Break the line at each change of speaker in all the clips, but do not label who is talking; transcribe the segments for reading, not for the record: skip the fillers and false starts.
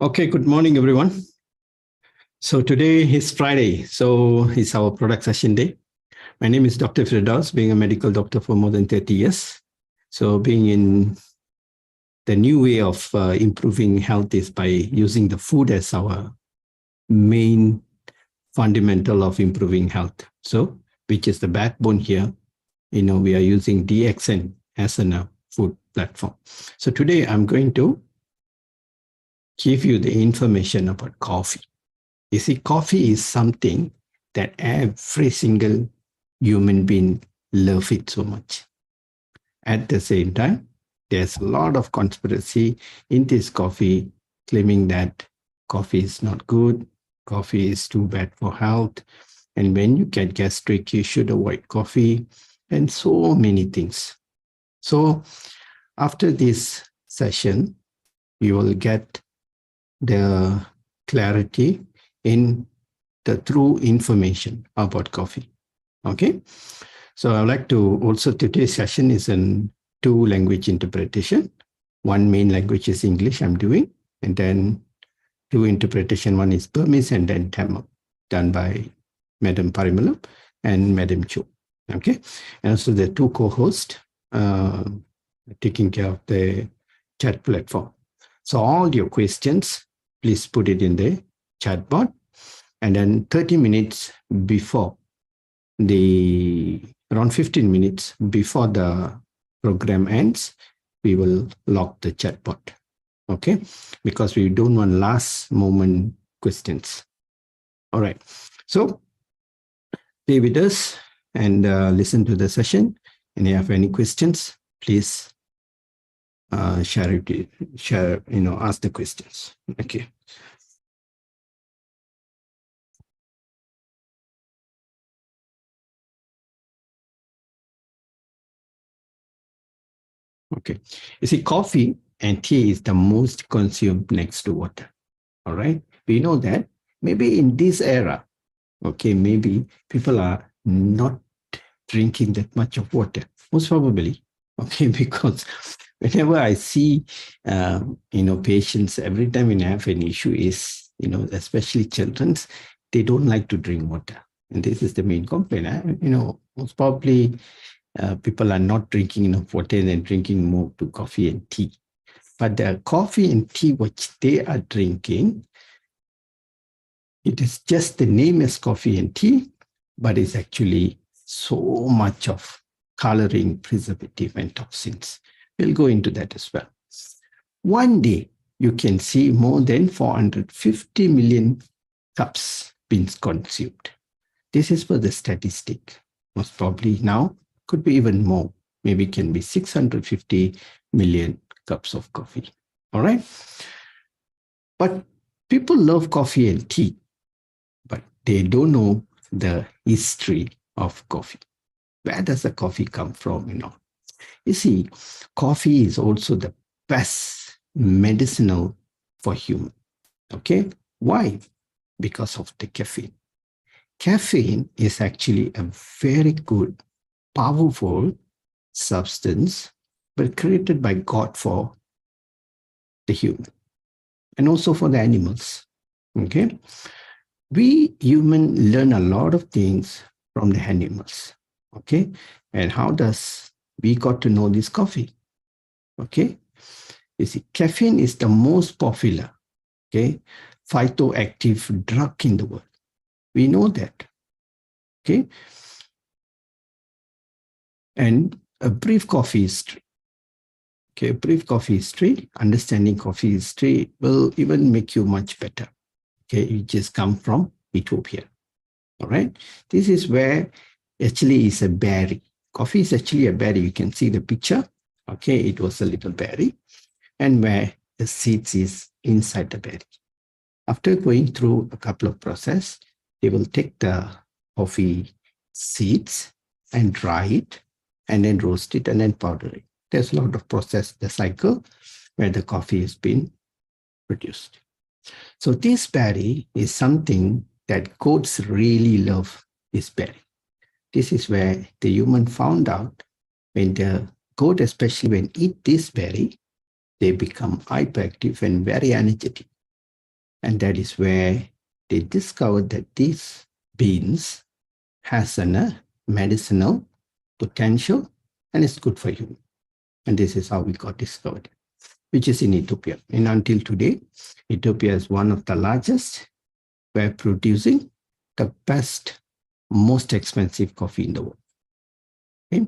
Okay, good morning, everyone. So today is Friday, so it's our product session day. My name is Dr. Firdaus, being a medical doctor for more than 30 years. So being in the new way of improving health is by using the food as our main fundamental of improving health. So, which is the backbone here, we are using DXN as a food platform. So today I'm going to give you the information about coffee. You see, coffee is something that every single human being love it so much. At the same time, there's a lot of conspiracy in this coffee claiming that coffee is not good, coffee is too bad for health, and when you get gastric, you should avoid coffee, and so many things. So after this session, you will get the clarity in the true information about coffee. Okay. So I would like to also, today's session is in 2 language interpretation. One main language is English I'm doing, and then 2 interpretation. One is Burmese and then Tamil, done by Madam Parimalam and Madam Cho. Okay. And also the 2 co-hosts taking care of the chat platform. So all your questions, please put it in the chat box. And then 30 minutes before around 15 minutes before the program ends, we will lock the chat bot. Okay? Because we don't want last moment questions. All right. So stay with us and listen to the session. And if you have any questions, please ask the questions. Okay. Okay. You see, coffee and tea is the most consumed next to water. All right. We know that maybe in this era, okay, maybe people are not drinking that much of water, most probably. Okay, because whenever I see, patients, every time when I have an issue is, especially children's, they don't like to drink water. And this is the main complaint. Most probably people are not drinking enough water and drinking more to coffee and tea. But the coffee and tea which they are drinking, it is just the name is coffee and tea, but it's actually so much of coloring, preservative, and toxins. We'll go into that as well. One day, you can see more than 450 million cups being consumed. This is for the statistic. Most probably now could be even more. Maybe it can be 650 million cups of coffee. All right. But people love coffee and tea, but they don't know the history of coffee. Where does the coffee come from? You see, coffee is also the best medicinal for human. Okay. Why? Because of the caffeine. Caffeine is actually a very good, powerful substance, but created by God for the human and also for the animals. Okay. We human learn a lot of things from the animals. Okay. And how does we got to know this coffee? Okay. You see, caffeine is the most popular, okay, phytoactive drug in the world. We know that. Okay. And a brief coffee history. Okay, a brief coffee history, understanding coffee history will even make you much better. Okay, you just come from Ethiopia. All right. This is where actually is a berry. Coffee is actually a berry. You can see the picture. Okay, it was a little berry. And where the seeds is inside the berry. After going through a couple of processes, they will take the coffee seeds and dry it and then roast it and then powder it. There's a lot of process, the cycle where the coffee has been produced. So this berry is something that goats really love, this berry. This is where the human found out when the goat, especially when eat this berry, they become hyperactive and very energetic. And that is where they discovered that these beans has a medicinal potential and it's good for you. And this is how we got discovered, which is in Ethiopia. And until today, Ethiopia is one of the largest. We're producing the best, most expensive coffee in the world. Okay?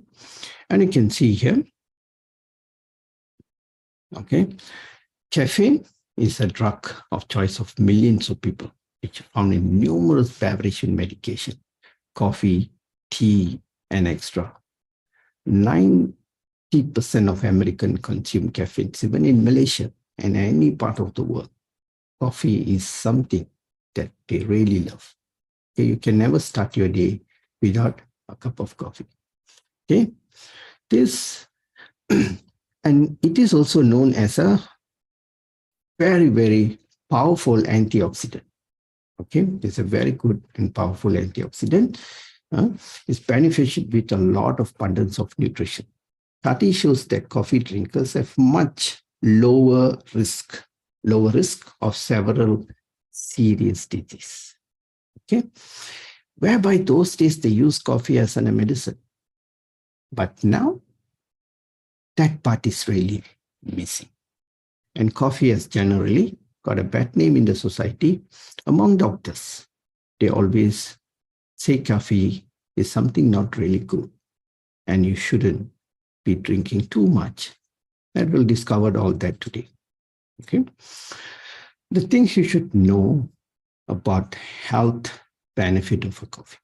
And you can see here, okay, caffeine is a drug of choice of millions of people, which are found in numerous beverage and medication, coffee, tea, and extra. 90% of Americans consume caffeine, even in Malaysia and any part of the world. Coffee is something that they really love. Okay, you can never start your day without a cup of coffee. Okay, this and it is also known as a very, very powerful antioxidant. Okay, it's a very good and powerful antioxidant. It's beneficial with a lot of abundance of nutrition. Study shows that coffee drinkers have much lower risk of several serious diseases. Okay, whereby those days they use coffee as a medicine, but now that part is really missing. And coffee has generally got a bad name in the society among doctors. They always say coffee is something not really good and you shouldn't be drinking too much. And we'll discover all that today. Okay. The things you should know about health benefit of a coffee.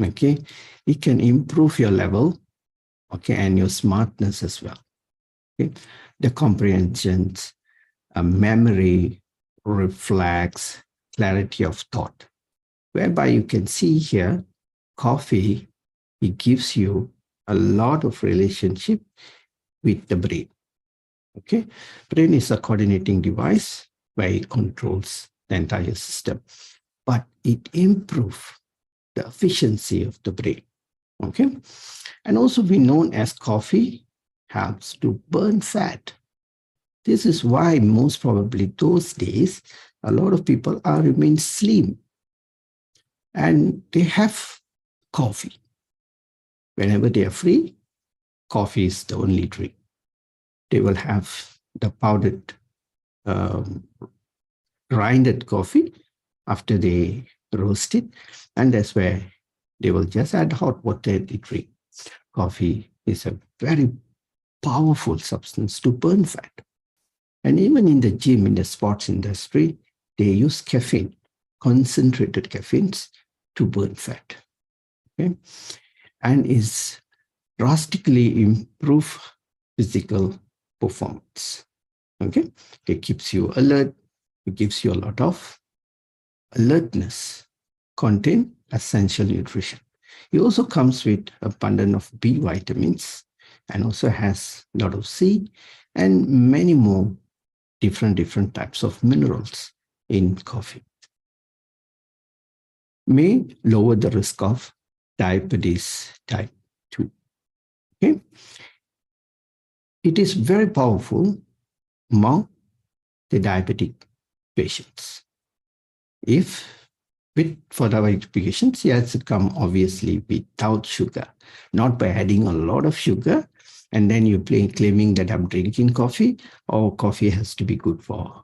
Okay. It can improve your level, okay, and your smartness as well. Okay. The comprehensions, memory, reflex, clarity of thought, whereby you can see here, coffee, it gives you a lot of relationship with the brain. Okay, brain is a coordinating device where it controls the entire system, but it improves the efficiency of the brain. Okay, and also be known as coffee helps to burn fat. This is why most probably those days, a lot of people are remain slim and they have coffee. Whenever they are free, coffee is the only drink. They will have the powdered, grinded coffee after they roast it. And that's where they will just add hot water and drink. Coffee is a very powerful substance to burn fat. And even in the gym, in the sports industry, they use caffeine, concentrated caffeines to burn fat. Okay? And is drastically improve physical performance. Okay? It keeps you alert. It gives you a lot of alertness, contain essential nutrition. It also comes with abundance of B vitamins and also has a lot of C and many more different types of minerals in coffee. May lower the risk of diabetes type 2. Okay? It is very powerful among the diabetic patients. If for diabetic patients, yes, it come obviously without sugar, not by adding a lot of sugar, and then you claiming that I'm drinking coffee, or coffee has to be good for.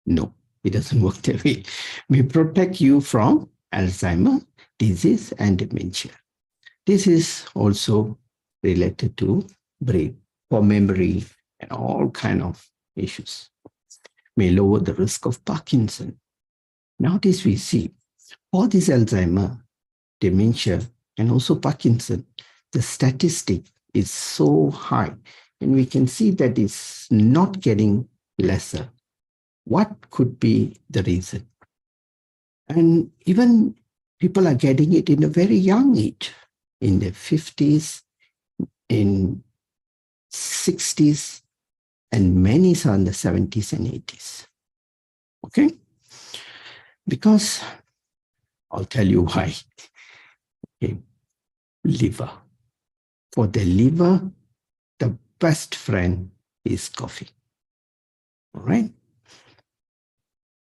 No, it doesn't work that way. We protect you from Alzheimer's disease and dementia. This is also related to brain, for memory, and all kind of issues. May lower the risk of Parkinson. Nowadays we see all this Alzheimer, dementia, and also Parkinson, the statistic is so high, and we can see that it's not getting lesser. What could be the reason? And even people are getting it in a very young age, in their 50s, in 60s, and many are in the 70s and 80s. Okay? Because I'll tell you why. Okay. Liver. For the liver, the best friend is coffee. All right?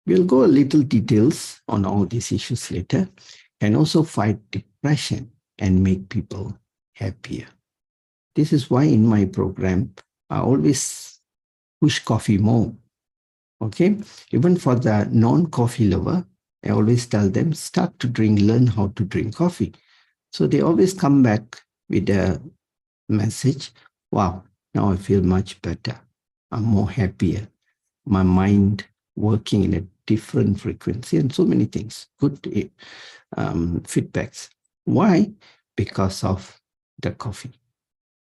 We'll go a little details on all these issues later, and also fight depression and make people happier. This is why in my program, I always push coffee more. Okay. Even for the non-coffee lover, I always tell them start to drink, learn how to drink coffee. So they always come back with a message. Wow, now I feel much better. I'm more happier. My mind working in a different frequency and so many things. Good feedbacks. Why? Because of the coffee.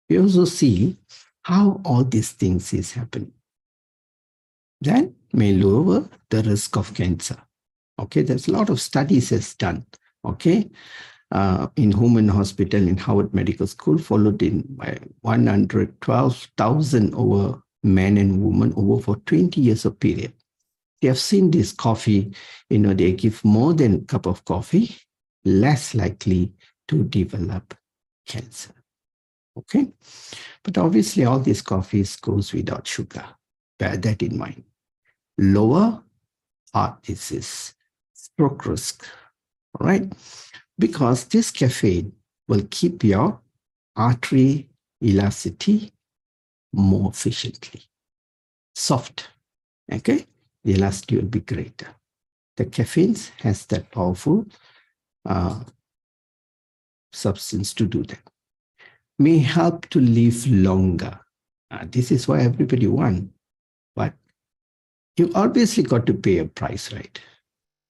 We also see how all these things is happening. That may lower the risk of cancer. Okay, there's a lot of studies is done. Okay, in Human Hospital in Howard Medical School, followed in by 112,000 over men and women over for 20 years of period. They have seen this coffee, they give more than a cup of coffee, less likely to develop cancer. Okay, but obviously all these coffees goes without sugar. Bear that in mind. Lower heart disease, stroke risk, all right? Because this caffeine will keep your artery elasticity more efficiently. Soft, okay? The elasticity will be greater. The caffeine has that powerful substance to do that. May help to live longer. This is why everybody wants, but you obviously got to pay a price, right?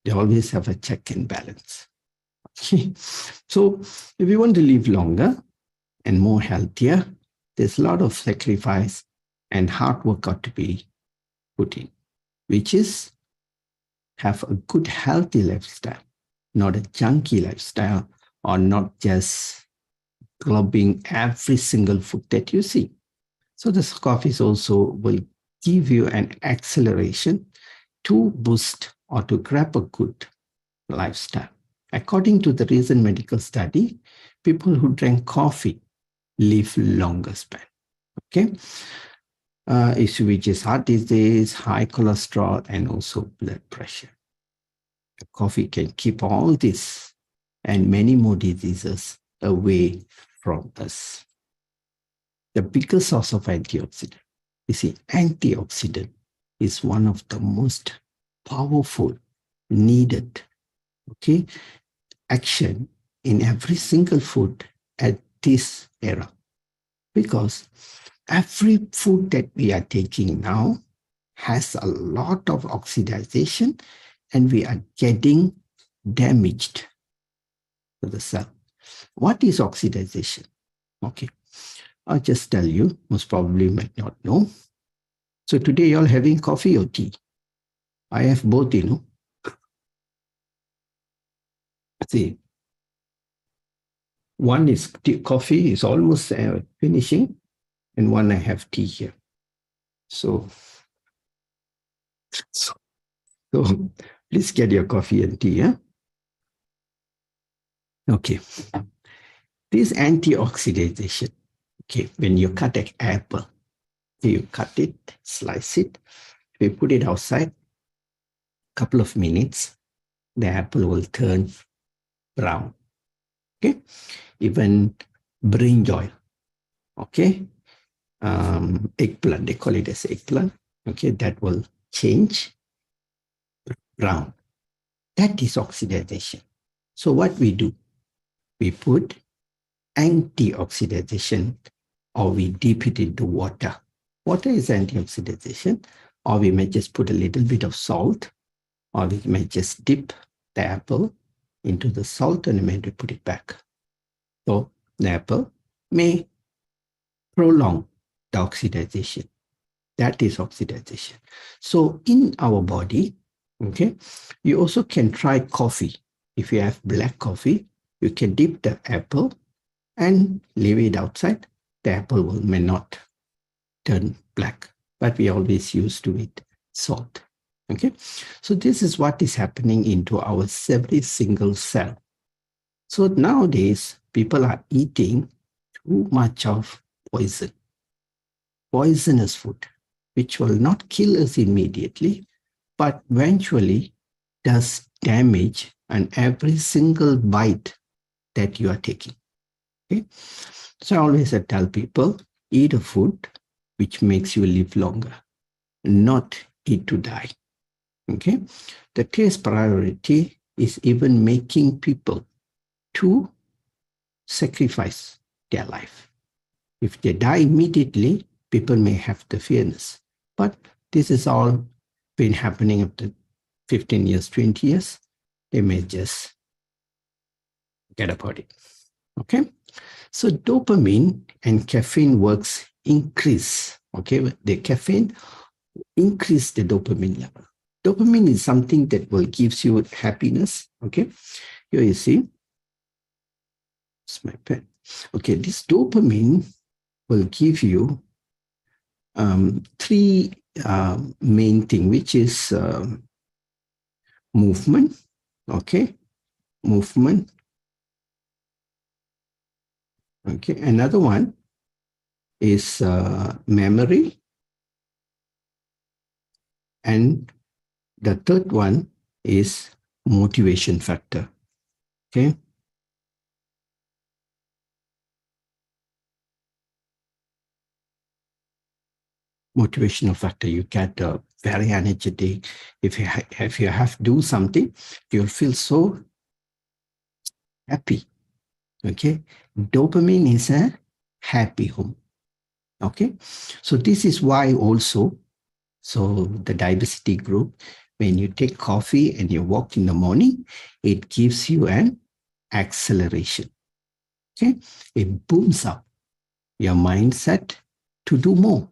They always have a check and balance. So if you want to live longer and more healthier, there's a lot of sacrifice and hard work got to be put in, which is have a good, healthy lifestyle, not a junky lifestyle, or not just clubbing every single food that you see. So this coffee also will give you an acceleration to boost or to grab a good lifestyle. According to the recent medical study, people who drink coffee live longer span. Okay, issue which is heart disease, high cholesterol, and also blood pressure. The coffee can keep all this and many more diseases away from us. The biggest source of antioxidant. You see, antioxidant is one of the most powerful, needed, okay, action in every single food at this era. Because every food that we are taking now has a lot of oxidization and we are getting damaged to the cell. What is oxidization? Okay, I'll just tell you, most probably might not know. So today you're having coffee or tea? I have both, See, one is coffee is almost finishing, and one I have tea here. So please get your coffee and tea. Yeah? Okay. This antioxidation, okay, when you cut an apple, you cut it, slice it, we put it outside, couple of minutes, the apple will turn brown. Okay. Even brinjal, okay, eggplant, they call it as eggplant, okay, that will change brown. That is oxidation. So what we do, we put antioxidation or we dip it into water. Water is antioxidation, or we may just put a little bit of salt, or we may just dip the apple into the salt and we may put it back. So the apple may prolong the oxidation. That is oxidation. So in our body, okay, you also can try coffee. If you have black coffee, you can dip the apple and leave it outside. The apple may not turn black, but we always used to eat salt. Okay, so this is what is happening into our every single cell. So nowadays, people are eating too much of poisonous food, which will not kill us immediately, but eventually does damage on every single bite that you are taking. Okay? So I always tell people, eat a food which makes you live longer, not eat to die. Okay? The taste priority is even making people to sacrifice their life. If they die immediately, people may have the fearness. But this is all been happening after 15 years, 20 years. They may just get about it. Okay? So dopamine and caffeine works increase. Okay? The caffeine increase the dopamine level. Dopamine is something that will gives you happiness. Okay? Here you see. It's my pen. Okay, this dopamine will give you three main things, which is movement. Okay, movement. Okay, another one is memory, and the third one is motivation factor. Okay. Motivational factor, you get very energetic. If you have to do something, you'll feel so happy. Okay, dopamine is a happy home. Okay, so this is why also, so the diversity group, when you take coffee and you walk in the morning, it gives you an acceleration. Okay, it booms up your mindset to do more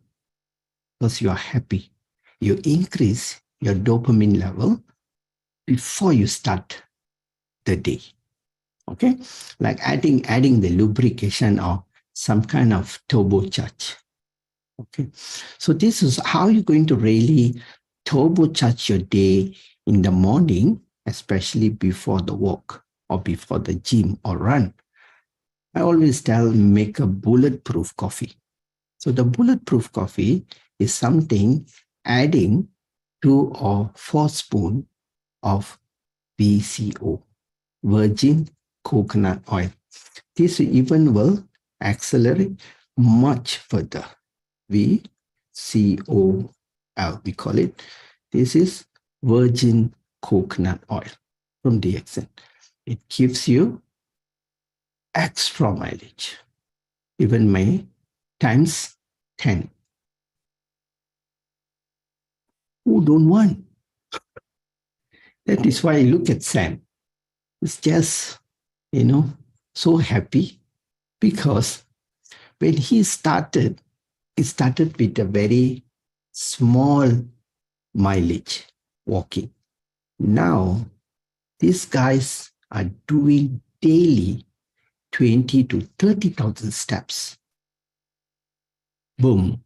because you are happy. You increase your dopamine level before you start the day. Okay, like adding the lubrication or some kind of turbocharge. Okay, so this is how you're going to really turbocharge your day in the morning, especially before the walk or before the gym or run. I always tell, make a bulletproof coffee. So the bulletproof coffee is something adding 2 or 4 spoons of VCO, virgin coconut oil. This even will accelerate much further. VCOL, we call it. This is virgin coconut oil from DXN. It gives you extra mileage, even my times 10. Who don't want? That is why I look at Sam. It's just, so happy because when he started with a very small mileage walking. Now, these guys are doing daily 20 to 30,000 steps. Boom.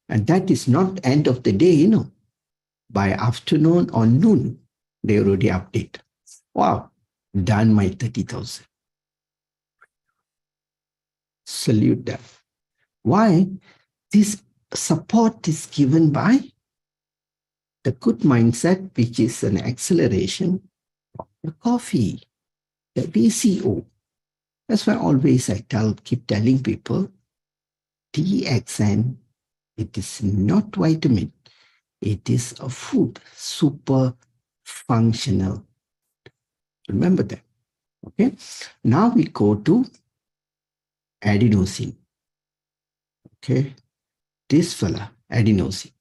And that is not end of the day, By afternoon or noon, they already update. Wow, done my 30,000. Salute them. Why? This support is given by the good mindset, which is an acceleration of the coffee, the VCO. That's why always I keep telling people, DXN, it is not vitamin. It is a food, super functional. Remember that. Okay. Now we go to adenosine. Okay. This fella, adenosine.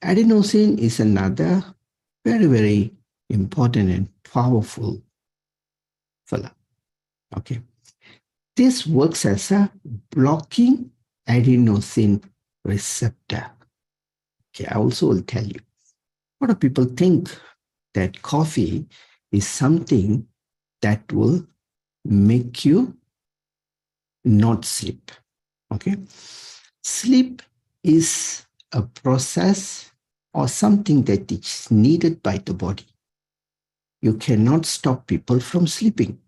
Adenosine is another very, very important and powerful fella. Okay. This works as a blocking adenosine receptor. Okay, I also will tell you. A lot of people think that coffee is something that will make you not sleep. Okay. Sleep is a process or something that is needed by the body. You cannot stop people from sleeping.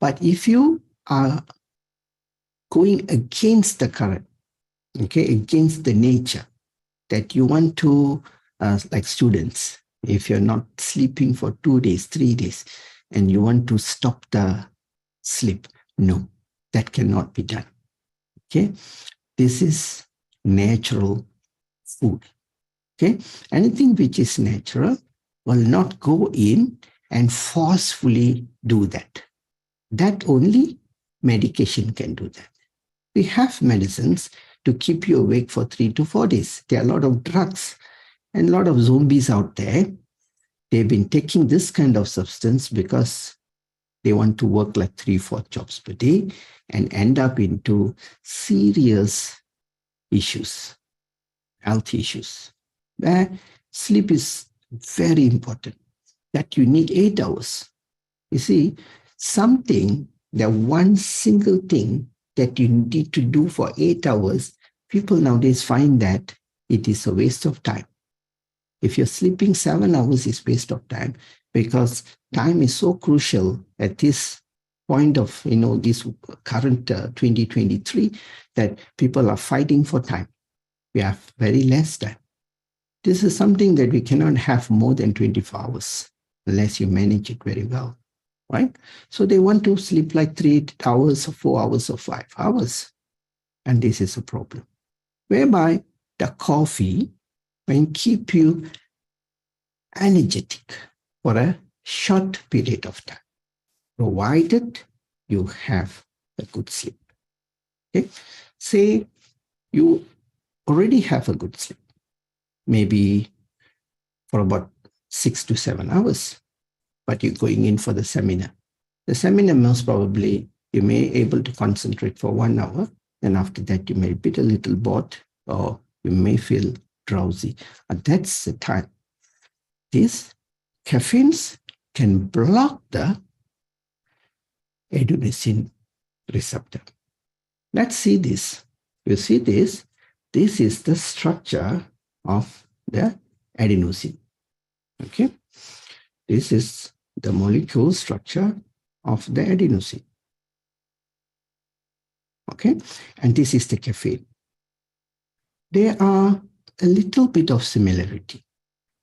But if you are going against the current, okay, against the nature, that you want to like students, if you're not sleeping for 2 days, 3 days, and you want to stop the sleep, no, that cannot be done. Okay, this is natural food. Okay, anything which is natural will not go in and forcefully do that. That only medication can do that. We have medicines to keep you awake for 3 to 4 days. There are a lot of drugs and a lot of zombies out there. They've been taking this kind of substance because they want to work like 3, 4 jobs per day and end up into serious issues, health issues, where sleep is very important, that you need 8 hours. You see, the one single thing that you need to do for 8 hours, people nowadays find that it is a waste of time. If you're sleeping 7 hours, it's waste of time, because time is so crucial at this point of, this current 2023, that people are fighting for time. We have very less time. This is something that we cannot have more than 24 hours unless you manage it very well, right? So they want to sleep like 3 hours or 4 hours or 5 hours. And this is a problem, whereby the coffee can keep you energetic for a short period of time, provided you have a good sleep. Okay? Say you already have a good sleep, maybe for about 6 to 7 hours, but you're going in for the seminar. The seminar, most probably, you may be able to concentrate for 1 hour, and after that you may be a little bored, or you may feel drowsy. And that's the time. These caffeines can block the adenosine receptor. Let's see this. You see this? This is the structure of the adenosine. Okay? This is the molecule structure of the adenosine. Okay? And this is the caffeine. There are a little bit of similarity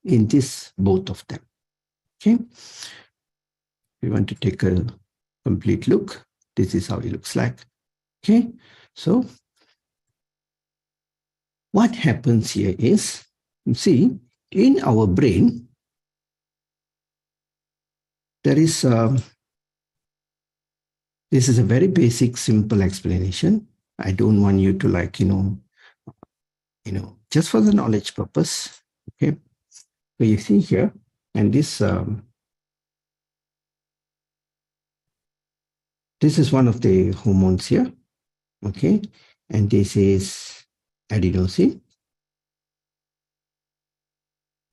in this, both of them. Okay? We want to take a complete look. This is how it looks like. Okay? So what happens here is, you see, in our brain, there is this is a very basic, simple explanation. I don't want you to just for the knowledge purpose. Okay. So you see here, and this is one of the hormones here. Okay. And this is adenosine.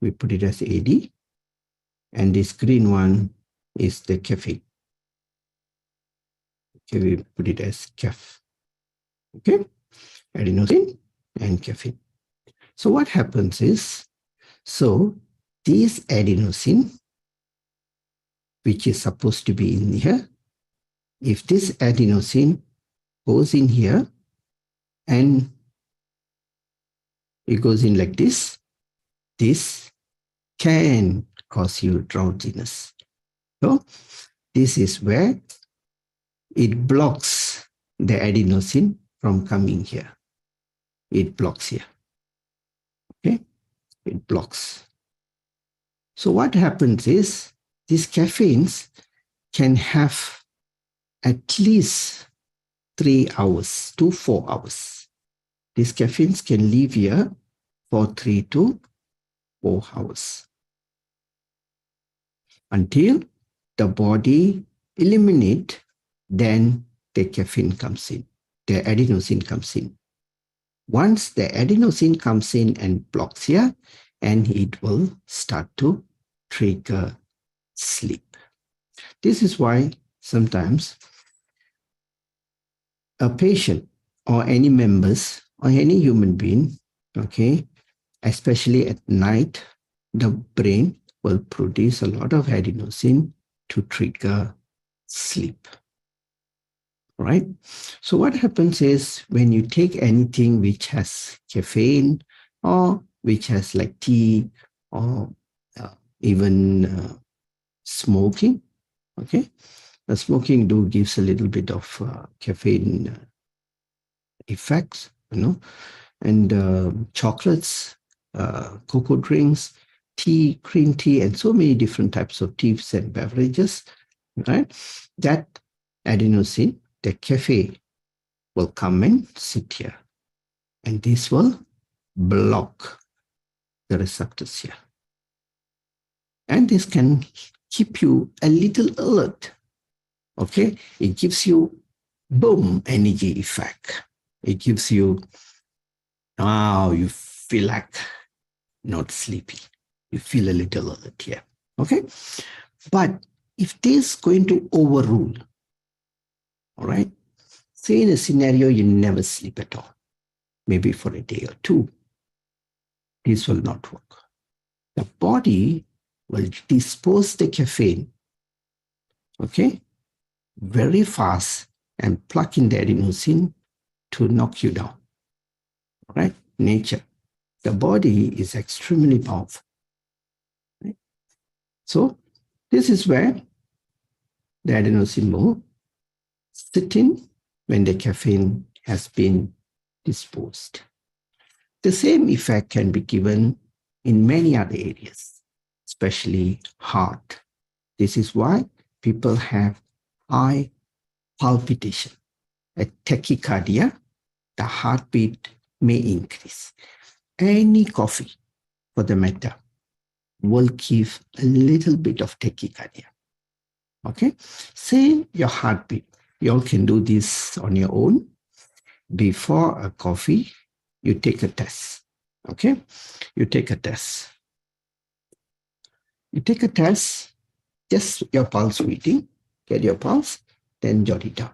We put it as AD. And this green one is the caffeine. Okay, we put it as CAF. Okay, adenosine and caffeine. So what happens is, so this adenosine, which is supposed to be in here, if this adenosine goes in here and it goes in like this, this can cause you drowsiness. So this is where it blocks the adenosine from coming here. It blocks here. Okay, it blocks. So what happens is, these caffeines can have at least 3 hours to 4 hours. These caffeines can live here for 3 to 4 hours until the body eliminates. Then the caffeine comes in, the adenosine comes in. Once the adenosine comes in and blocks here, and it will start to trigger sleep. This is why sometimes a patient or any members or any human being, okay, especially at night, the brain will produce a lot of adenosine to trigger sleep. Right? So what happens is, when you take anything which has caffeine or which has like tea or even smoking. Okay, the smoking do gives a little bit of caffeine effects, and chocolates, cocoa drinks, tea, green tea, and so many different types of teas and beverages, right? That adenosine, the cafe, will come and sit here, and this will block the receptors here. And this can keep you a little alert. Okay, it gives you boom energy effect. It gives you, you feel like not sleepy. You feel a little alert here. Okay, but if this is going to overrule, all right, say in a scenario you never sleep at all, maybe for a day or two, this will not work. The body will dispose the caffeine, okay, very fast and plug in the adenosine to knock you down. All right, nature. The body is extremely powerful. Right? So this is where the adenosine will sit in when the caffeine has been disposed. The same effect can be given in many other areas, especially heart. This is why people have high palpitation, a tachycardia, the heartbeat may increase. Any coffee, for the matter, will give a little bit of tachycardia. Okay, say your heartbeat. You all can do this on your own. Before a coffee, you take a test. Okay, you take a test. You take a test, just your pulse reading, get your pulse, then jot it down.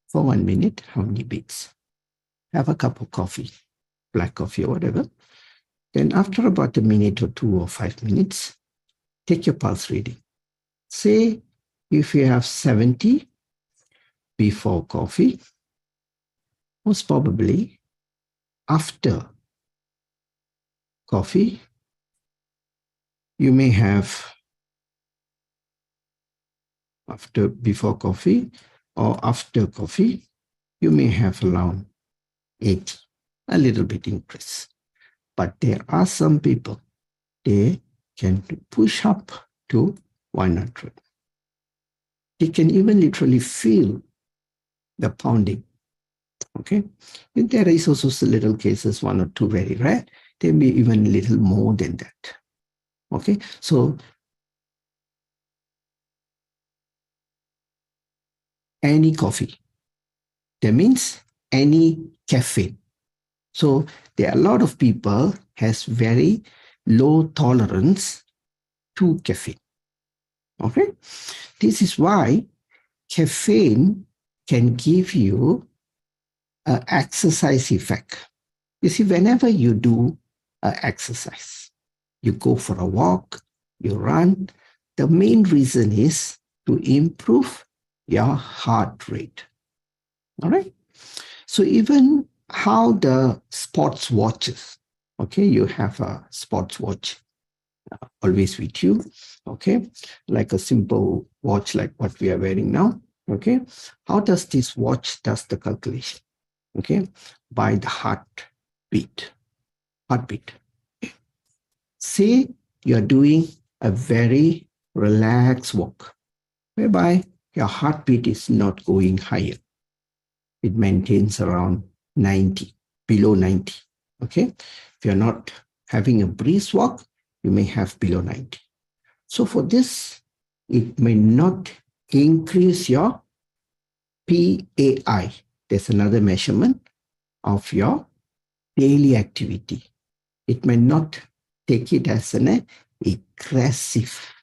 For 1 minute, how many beats? Have a cup of coffee, black coffee or whatever. Then after about a minute or 2 or 5 minutes, take your pulse reading. Say if you have 70 before coffee, most probably after coffee, you may have before coffee or after coffee, you may have around 80, a little bit increase. But there are some people, they can push up to 100. They can even literally feel the pounding. Okay, and there is also little cases, 1 or 2 very rare. They may be even a little more than that. Okay, so any coffee, that means any caffeine. So there are a lot of people has very low tolerance to caffeine. Okay, this is why caffeine can give you an exercise effect. You see, whenever you do an exercise, you go for a walk, you run, the main reason is to improve your heart rate. All right. So even how the sports watches, okay, you have a sports watch always with you, okay, like a simple watch like what we are wearing now, okay. How does this watch does the calculation? Okay, by the heartbeat. Say you're doing a very relaxed walk, whereby your heartbeat is not going higher. It maintains around 90, below 90. Okay, if you're not having a brisk walk, you may have below 90. So for this, it may not increase your PAI. There's another measurement of your daily activity. It may not take it as an aggressive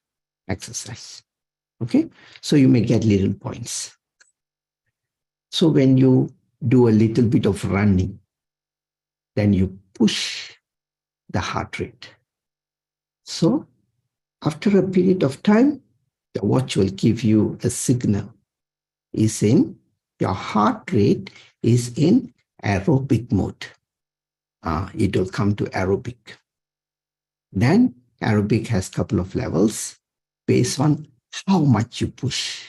exercise. Okay, so you may get little points. So when you do a little bit of running, then you push the heart rate. So after a period of time, the watch will give you a signal. Is in your heart rate is in aerobic mode. It will come to aerobic. Then Aerobic has a couple of levels based on how much you push.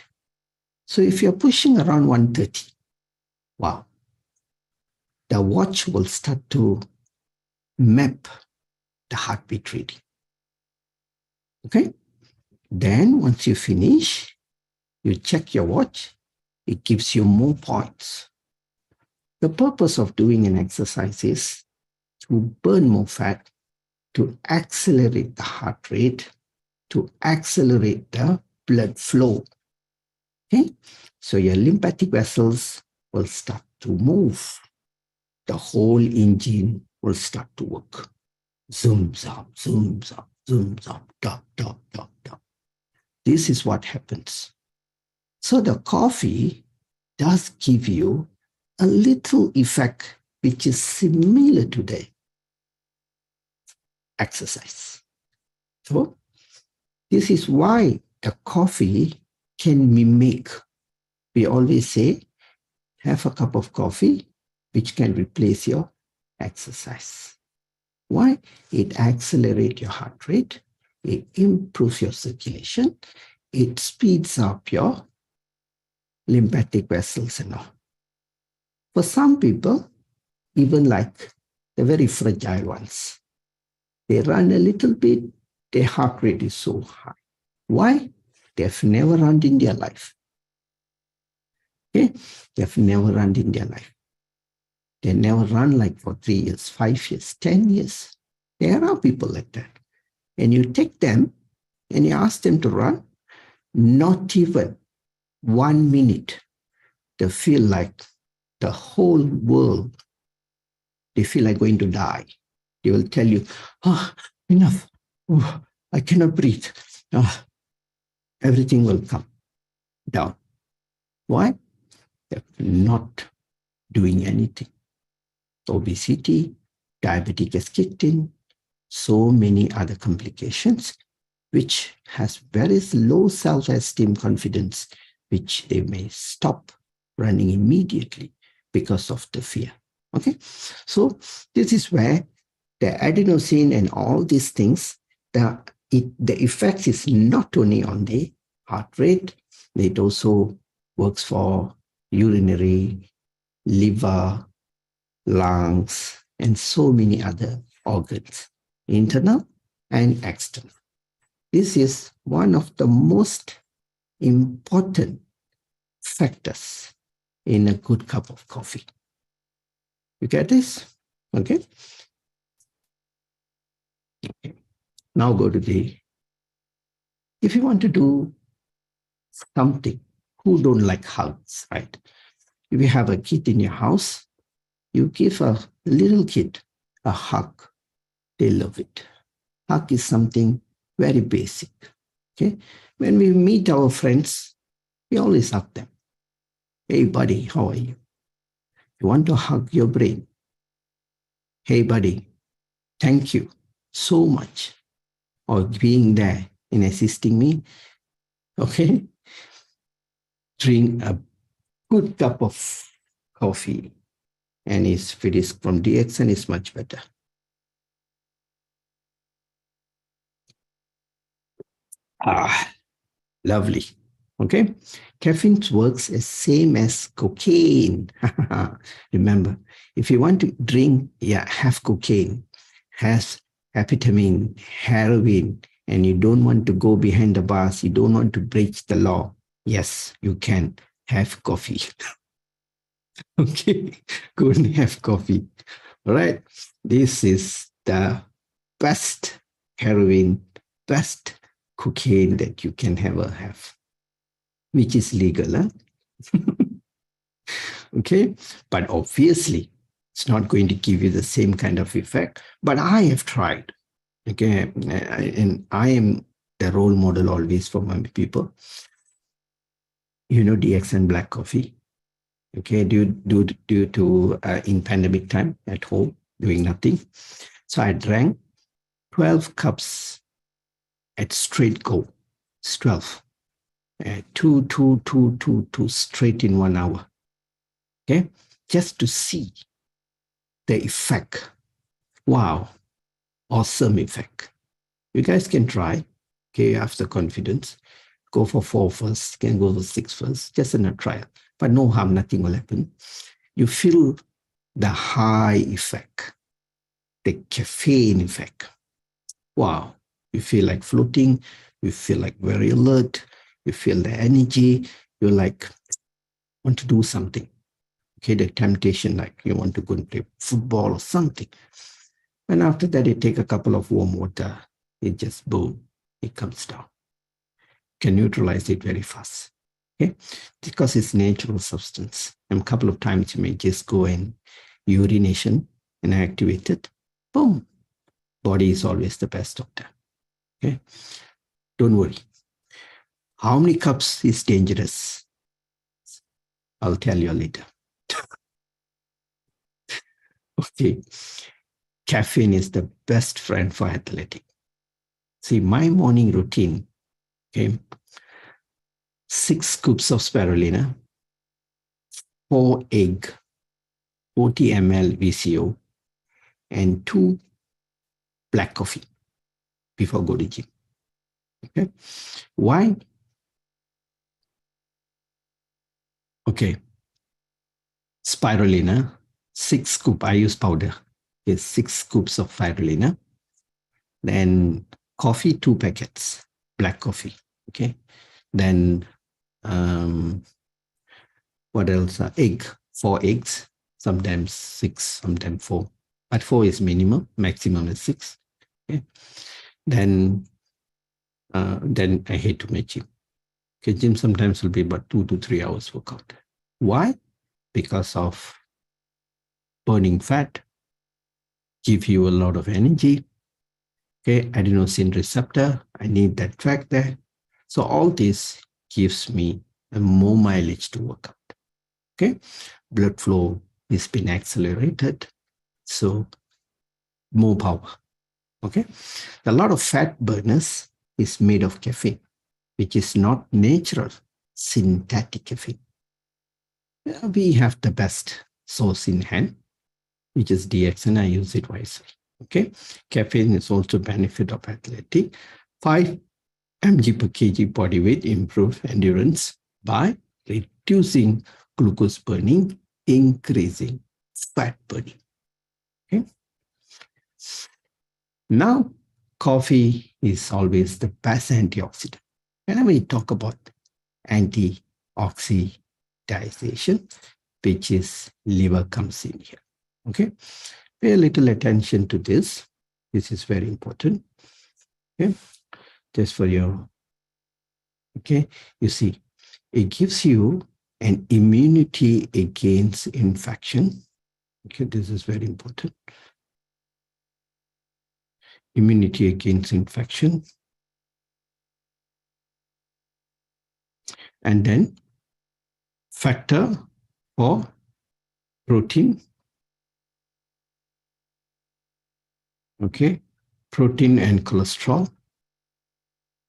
So if you're pushing around 130, wow, the watch will start to map the heartbeat reading. Okay? Then once you finish, you check your watch, it gives you more points. The purpose of doing an exercise is to burn more fat, to accelerate the heart rate, to accelerate the blood flow. Okay? So your lymphatic vessels will start to move. The whole engine will start to work. Zooms up, zooms up, zooms up, dot, dot, dot, dot. This is what happens. So the coffee does give you a little effect which is similar to the exercise. So this is why the coffee can mimic. We always say, have a cup of coffee, which can replace your exercise. Why? It accelerates your heart rate, it improves your circulation, it speeds up your lymphatic vessels and all. For some people, even like the very fragile ones, they run a little bit, their heart rate is so high. Why? They've never run in their life. Okay? They've never run in their life. They never run like for 3 years, 5 years, 10 years. There are people like that. And you take them and you ask them to run, not even 1 minute. They feel like the whole world, they feel like going to die. They will tell you, enough. I cannot breathe. Everything will come down. Why? They're not doing anything. Obesity, diabetes has kicked in, so many other complications, which has very low self-esteem, confidence, which they may stop running immediately because of the fear. Okay, so this is where the adenosine and all these things, the effect is not only on the heart rate, it also works for urinary, liver, lungs, and so many other organs, internal and external. This is one of the most important factors in a good cup of coffee. You get this? Okay. Now go to if you want to do something, who don't like hugs, right? If you have a kid in your house, you give a little kid a hug, they love it. Hug is something very basic. Okay. When we meet our friends, we always hug them. Hey buddy, how are you? You want to hug your brain. Hey buddy, thank you so much for being there and assisting me. Okay. Drink a good cup of coffee. And if it is from DXN, it's much better. Lovely. Okay. Caffeine works as same as cocaine. Remember, if you want to drink, have cocaine, has amphetamine, heroin, and you don't want to go behind the bars, you don't want to break the law, yes, you can have coffee. Okay, go and have coffee. All right. This is the best heroin, best cocaine that you can ever have, which is legal. Huh? Okay. But obviously, it's not going to give you the same kind of effect. But I have tried. Okay. And I am the role model always for my people. You know, DXN black coffee. Okay, due to in pandemic time at home, doing nothing. So I drank 12 cups at straight go. It's 12. Two straight in 1 hour. Okay, just to see the effect. Wow, awesome effect. You guys can try. Okay, have the confidence. Go for 4 first, can go for 6 first, just in a trial. But no harm, nothing will happen. You feel the high effect, the caffeine effect. Wow, you feel like floating, you feel like very alert, you feel the energy, you like want to do something. Okay, the temptation, like you want to go and play football or something. And after that, you take a couple of warm water, it just boom, it comes down. Can neutralize it very fast. Okay, because it's natural substance. And a couple of times you may just go in urination and activate it. Boom. Body is always the best doctor. Okay, don't worry. How many cups is dangerous? I'll tell you later. Okay, caffeine is the best friend for athletic. See, my morning routine, okay, 6 scoops of spirulina, 4 egg, 40 ml VCO, and 2 black coffee before go to gym. Okay, why? Okay, spirulina, 6 scoop. I use powder. Okay, 6 scoops of spirulina. Then coffee, 2 packets, black coffee. Okay, then what else? Egg, 4 eggs, sometimes 6, sometimes 4. But 4 is minimum, maximum is 6. Okay, then I head to my gym. Okay, gym sometimes will be about 2 to 3 hours workout. Why? Because of burning fat, give you a lot of energy. Okay, adenosine receptor, I need that track there. So all this gives me a more mileage to work out. Okay, blood flow is being accelerated, so more power. Okay, a lot of fat burners is made of caffeine, which is not natural, synthetic caffeine. We have the best source in hand, which is DXN. I use it wisely. Okay, caffeine is also benefit of athletic. 5 mg per kg body weight improve endurance by reducing glucose burning, increasing fat burning. Okay. Now, coffee is always the best antioxidant. Whenever we talk about antioxidation, which is liver comes in here. Okay. Pay a little attention to this. This is very important. Okay. Just for your, okay, you see, it gives you an immunity against infection. Okay, this is very important. Immunity against infection. And then factor for protein. Okay, protein and cholesterol.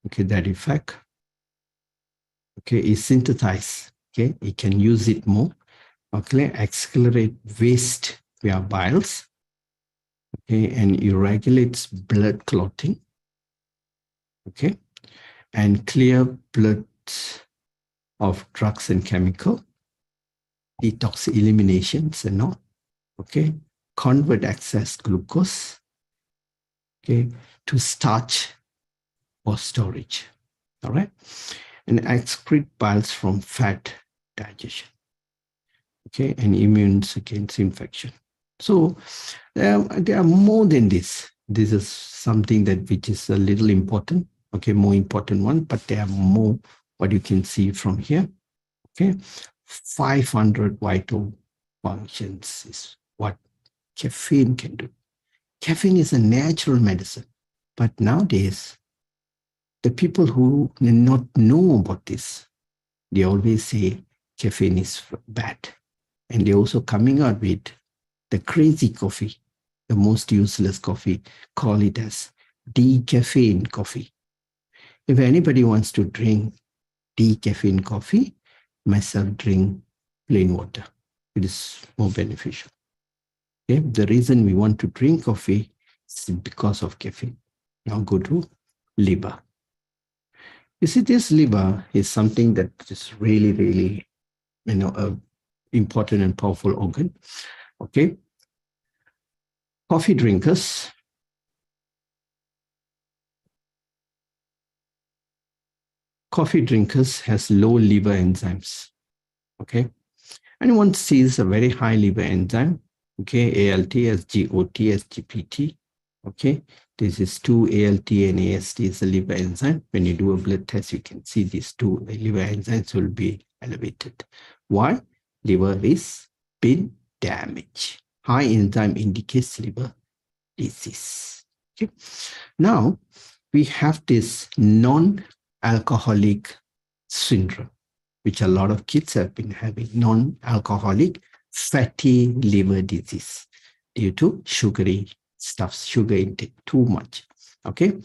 Okay, that effect. Okay, is synthesized. Okay, you can use it more. Okay, accelerate waste via biles. Okay, and it regulates blood clotting. Okay, and clear blood of drugs and chemical, detox eliminations and all. Okay, convert excess glucose, okay, to starch or storage. All right, and excrete biles from fat digestion. Okay, and immune against infection. So there are more than this. This is something that which is a little important. Okay, more important one, but there are more. What you can see from here. Okay, 500 vital functions is what caffeine can do. Caffeine is a natural medicine, but nowadays the people who do not know about this, they always say caffeine is bad, and they're also coming out with the crazy coffee, the most useless coffee, call it as decaffeine coffee. If anybody wants to drink decaffeine coffee, myself drink plain water. It is more beneficial. Okay? The reason we want to drink coffee is because of caffeine. Now go to liver. You see, this liver is something that is really, really, a important and powerful organ. Okay. Coffee drinkers. Coffee drinkers has low liver enzymes. Okay. Anyone sees a very high liver enzyme. Okay. ALT, SGOT, SGPT. Okay. This is 2-ALT and AST is the liver enzyme. When you do a blood test, you can see these two liver enzymes will be elevated. Why? Liver is been damaged. High enzyme indicates liver disease. Okay. Now, we have this non-alcoholic syndrome, which a lot of kids have been having, non-alcoholic fatty liver disease due to sugary stuff, sugar intake too much. Okay.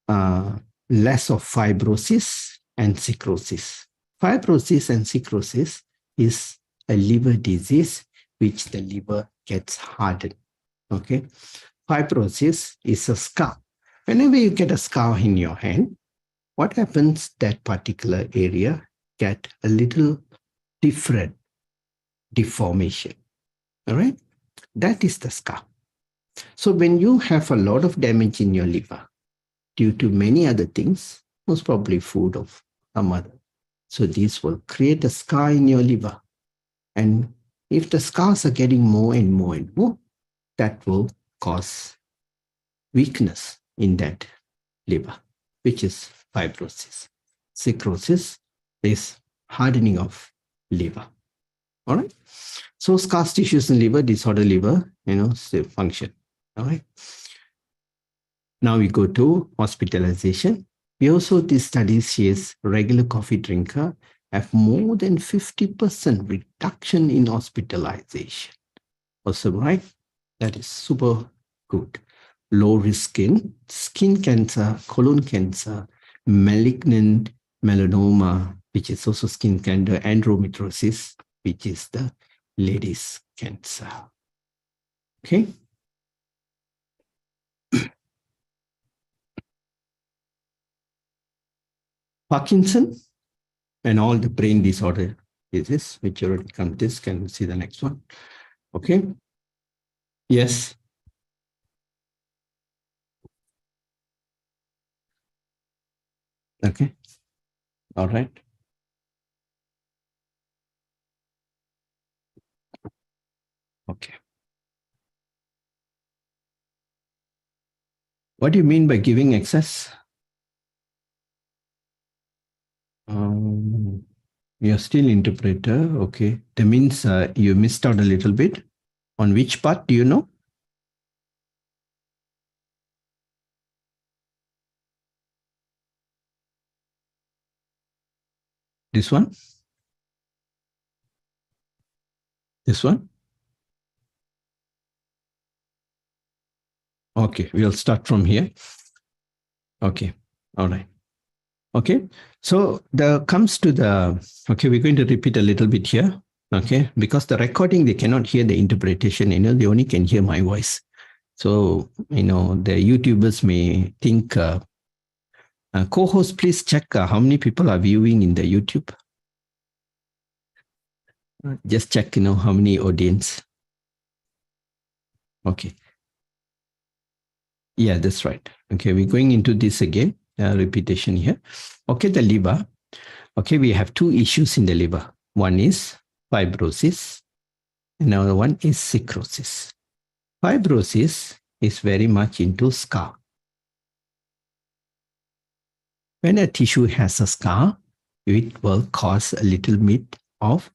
Less of fibrosis and cirrhosis. Fibrosis and cirrhosis is a liver disease which the liver gets hardened. Okay. Fibrosis is a scar. Whenever you get a scar in your hand, what happens? That particular area get a little different deformation. All right. That is the scar. So when you have a lot of damage in your liver due to many other things, most probably food or some other, so this will create a scar in your liver. And if the scars are getting more and more and more, that will cause weakness in that liver, which is fibrosis. Cirrhosis is hardening of liver. All right. So scar tissues in liver, disorder liver, function. All right. Now we go to hospitalization. We also, this study says regular coffee drinker have more than 50% reduction in hospitalization. Awesome, right? That is super good. Low risk skin cancer, colon cancer, malignant melanoma, which is also skin cancer, endometriosis, which is the ladies' cancer. Okay. Parkinson and all the brain disorder disease, which already come this, can see the next one. Okay. Yes. Okay. All right. Okay. What do you mean by giving excess? You're still interpreter. Okay. That means you missed out a little bit. On which part do you know? This one? This one? Okay, we'll start from here. Okay, all right. Okay, so we're going to repeat a little bit here. Okay, because the recording, they cannot hear the interpretation, they only can hear my voice. So, the YouTubers may think, co-host, please check how many people are viewing in the YouTube. Just check, how many audience. Okay. Yeah, that's right. Okay, we're going into this again, repetition here. Okay, the liver. Okay, we have two issues in the liver. One is fibrosis, and another one is cirrhosis. Fibrosis is very much into scar. When a tissue has a scar, it will cause a little bit of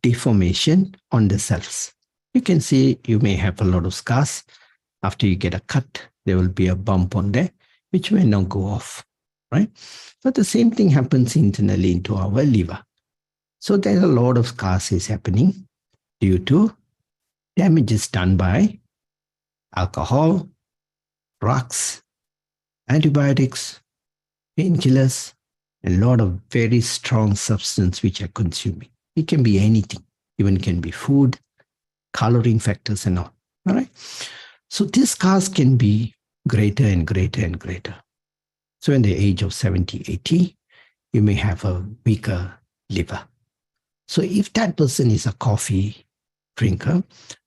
deformation on the cells. You can see you may have a lot of scars. After you get a cut, there will be a bump on there, which may not go off, right? But the same thing happens internally into our liver. So there's a lot of scars is happening due to damages done by alcohol, drugs, antibiotics, painkillers, a lot of very strong substance which are consuming. It can be anything, even can be food, coloring factors and all right? So these scars can be greater and greater and greater. So in the age of 70, 80, you may have a weaker liver. So if that person is a coffee drinker,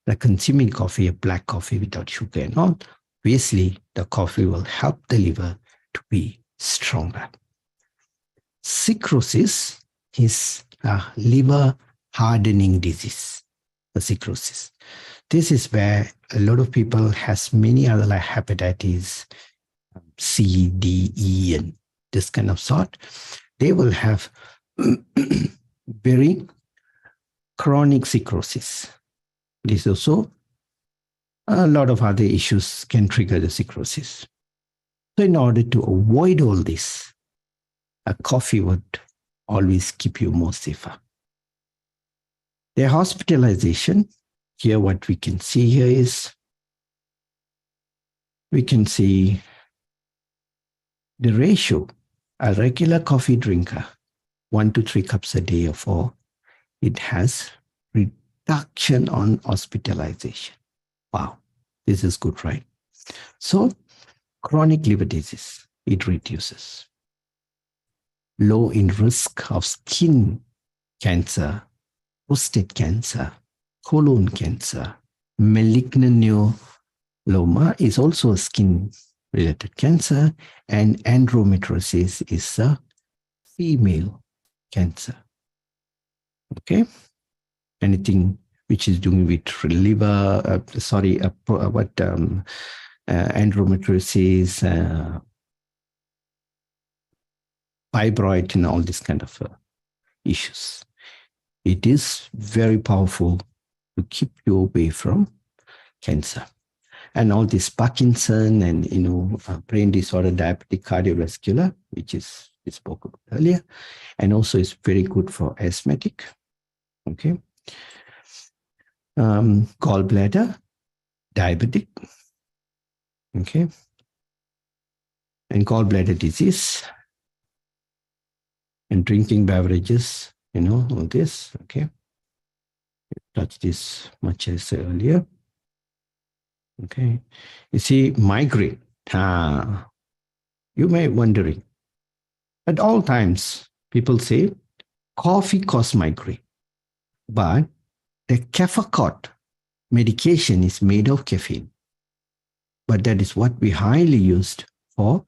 like consuming coffee, a black coffee without sugar and all, obviously the coffee will help the liver to be stronger. Cirrhosis is a liver hardening disease, the cirrhosis. This is where a lot of people has many other like hepatitis C, D, E, and this kind of sort. They will have very chronic cirrhosis. This also a lot of other issues can trigger the cirrhosis. So in order to avoid all this, a coffee would always keep you more safer. The hospitalization, here what we can see here is, we can see the ratio, a regular coffee drinker, 1 to 3 cups a day or 4, it has reduction on hospitalization. Wow, this is good, right? So chronic liver disease, it reduces. Low in risk of skin cancer, prostate cancer, colon cancer, malignant neuroma is also a skin-related cancer, and endometriosis is a female cancer. Okay, anything which is doing with liver, endometriosis, fibroid, and all this kind of issues. It is very powerful to keep you away from cancer. And all this Parkinson and brain disorder, diabetic, cardiovascular, which is we spoke about earlier, and also is very good for asthmatic. Okay, gallbladder, diabetic. Okay, and gallbladder disease, and drinking beverages. All this. Okay, touch this much as earlier. Okay, you see migraine. You may be wondering. At all times, people say coffee causes migraine, but the Cafacort medication is made of caffeine. But that is what we highly used for.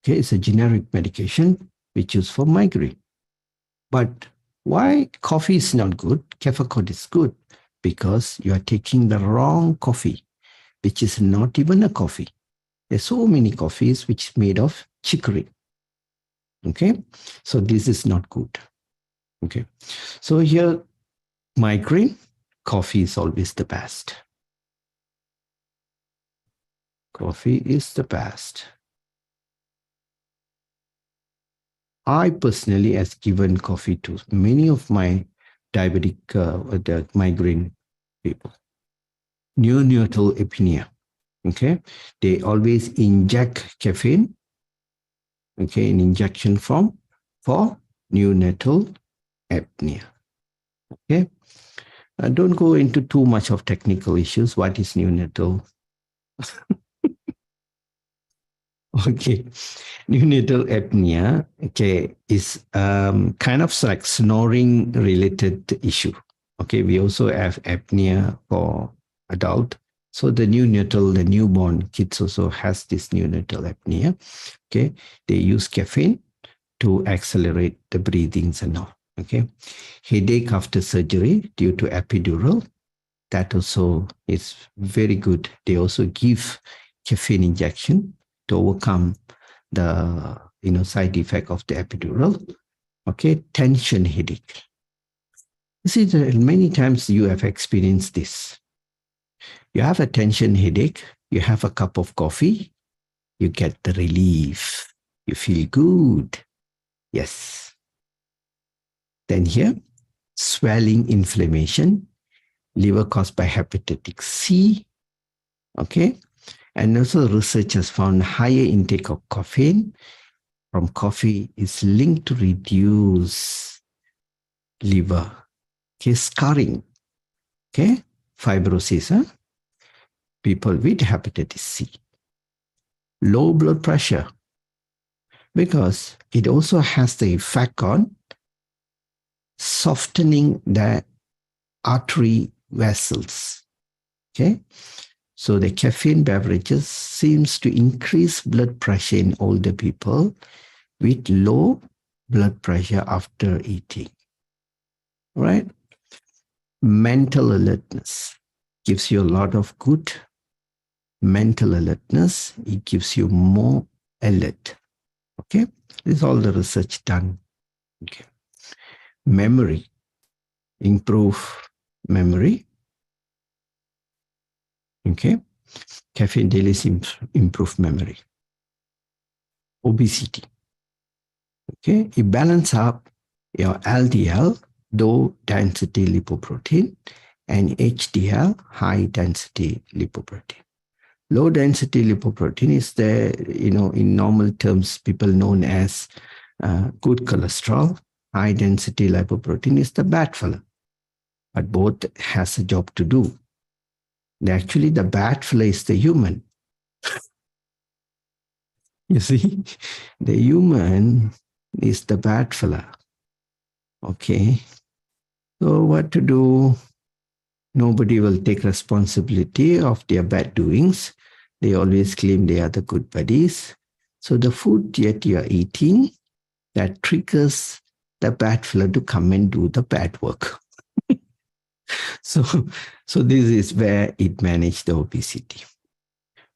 Okay, it's a generic medication which is for migraine. But why coffee is not good? Cafacort is good because you are taking the wrong coffee, which is not even a coffee. There's so many coffees which is made of chicory. Okay, so this is not good. Okay, so here, migraine, coffee is always the best. Coffee is the best. I personally has given coffee to many of my diabetic, the migraine people. Neonatal apnea. Okay, they always inject caffeine. Okay, in injection form for neonatal apnea. Okay, don't go into too much of technical issues. What is neonatal? Okay, neonatal apnea, okay, is kind of like snoring related issue. Okay, we also have apnea for adult. So the neonatal, the newborn kids also has this neonatal apnea. Okay, they use caffeine to accelerate the breathings and all. Okay, headache after surgery due to epidural, that also is very good. They also give caffeine injection to overcome the side effect of the epidural. Okay, tension headache. You see, many times you have experienced this. You have a tension headache, you have a cup of coffee, you get the relief, you feel good. Yes. Then here, swelling inflammation, liver caused by hepatitis C. Okay. And also research has found higher intake of caffeine from coffee is linked to reduce liver, okay, scarring, okay, fibrosis, people with hepatitis C. low blood pressure, because it also has the effect on softening the artery vessels. Okay, so the caffeine beverages seems to increase blood pressure in older people with low blood pressure after eating. Right? Mental alertness gives you a lot of good mental alertness. It gives you more alert. Okay, this is all the research done. Okay, memory, improve memory. Okay, caffeine daily improve memory. Obesity. Okay, it balance up your LDL, low density lipoprotein, and HDL, high density lipoprotein. Low density lipoprotein is the, in normal terms, people known as good cholesterol. High density lipoprotein is the bad fellow. But both has a job to do. Actually, the bad fellow is the human. You see, the human is the bad fellow. Okay. So what to do? Nobody will take responsibility of their bad doings. They always claim they are the good buddies. So the food that you are eating, that triggers the bad fellow to come and do the bad work. So this is where it managed the obesity.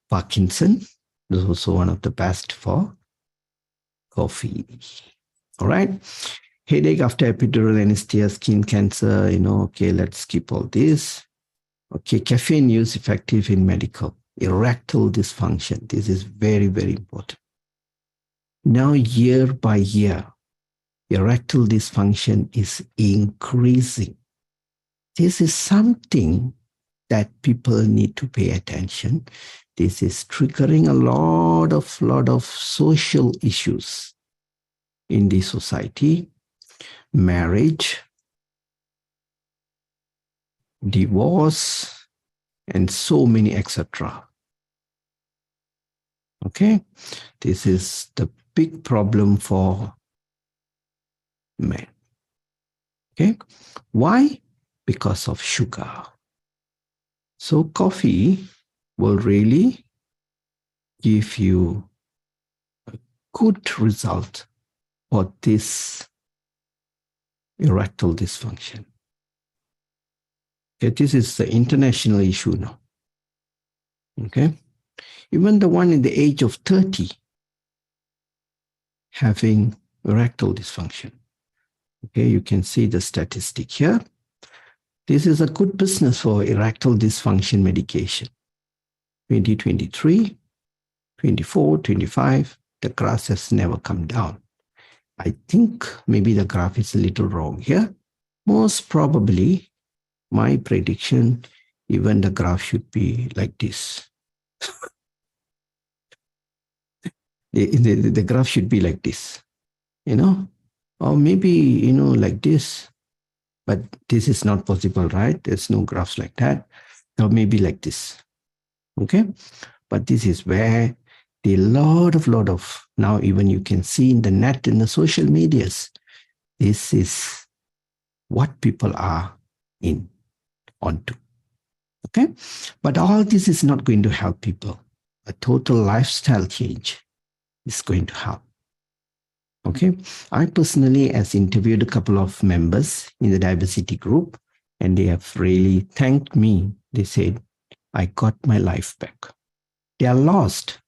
Parkinson is also one of the best for coffee. All right. Headache after epidural anesthesia, skin cancer, okay, let's skip all this. Okay, caffeine use effective in medical. Erectile dysfunction. This is very, very important. Now, year by year, erectile dysfunction is increasing. This is something that people need to pay attention. This is triggering a lot of social issues in the society. Marriage, divorce, and so many, etc. Okay, this is the big problem for men. Okay, why? Because of sugar. So coffee will really give you a good result for this erectile dysfunction. Okay, this is the international issue now. Okay, even the one in the age of 30 having erectile dysfunction. Okay, you can see the statistic here. This is a good business for erectile dysfunction medication. 2023, 24, 25, the graph has never come down. I think maybe the graph is a little wrong here. Most probably, my prediction, even the graph should be like this. The graph should be like this, or maybe, like this. But this is not possible, right? There's no graphs like that. Or maybe like this. Okay? But this is where the lot of, now even you can see in the net, in the social medias, this is what people are onto. Okay? But all this is not going to help people. A total lifestyle change is going to help. Okay, I personally has interviewed a couple of members in the diversity group, and they have really thanked me. They said, I got my life back. They are lost.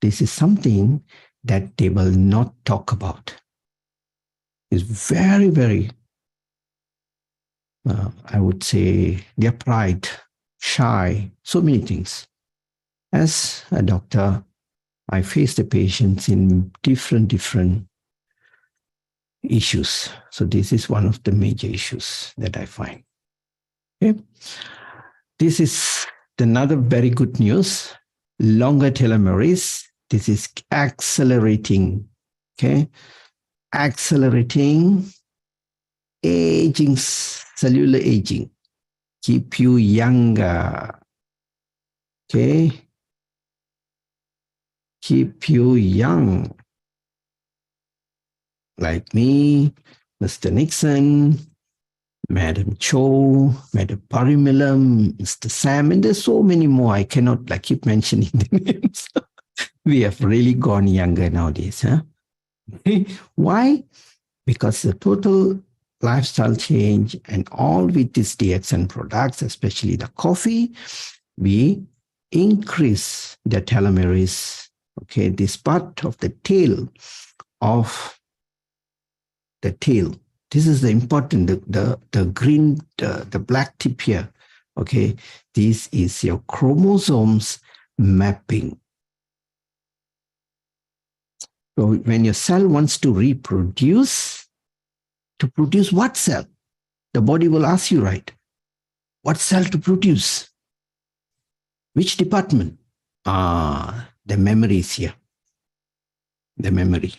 This is something that they will not talk about. It's very, very, I would say, their pride, shy, so many things. As a doctor, I face the patients in different issues. So this is one of the major issues that I find. Okay. This is another very good news. Longer telomeres. This is accelerating. Okay. Accelerating aging, cellular aging. Keep you younger. Okay. keep you young. Like me, Mr. Nixon, Madam Cho, Madam Parimilam, Mr. Sam, and there's so many more. I cannot like keep mentioning the names. We have really gone younger nowadays. Huh? Why? Because the total lifestyle change and all with these DXN products, especially the coffee, we increase the telomerase. Okay, this part of the tail of the tail. This is the important, the green, the black tip here. Okay, this is your chromosomes mapping. So when your cell wants to reproduce, to produce what cell? The body will ask you, right? What cell to produce? Which department? The memory is here. The memory.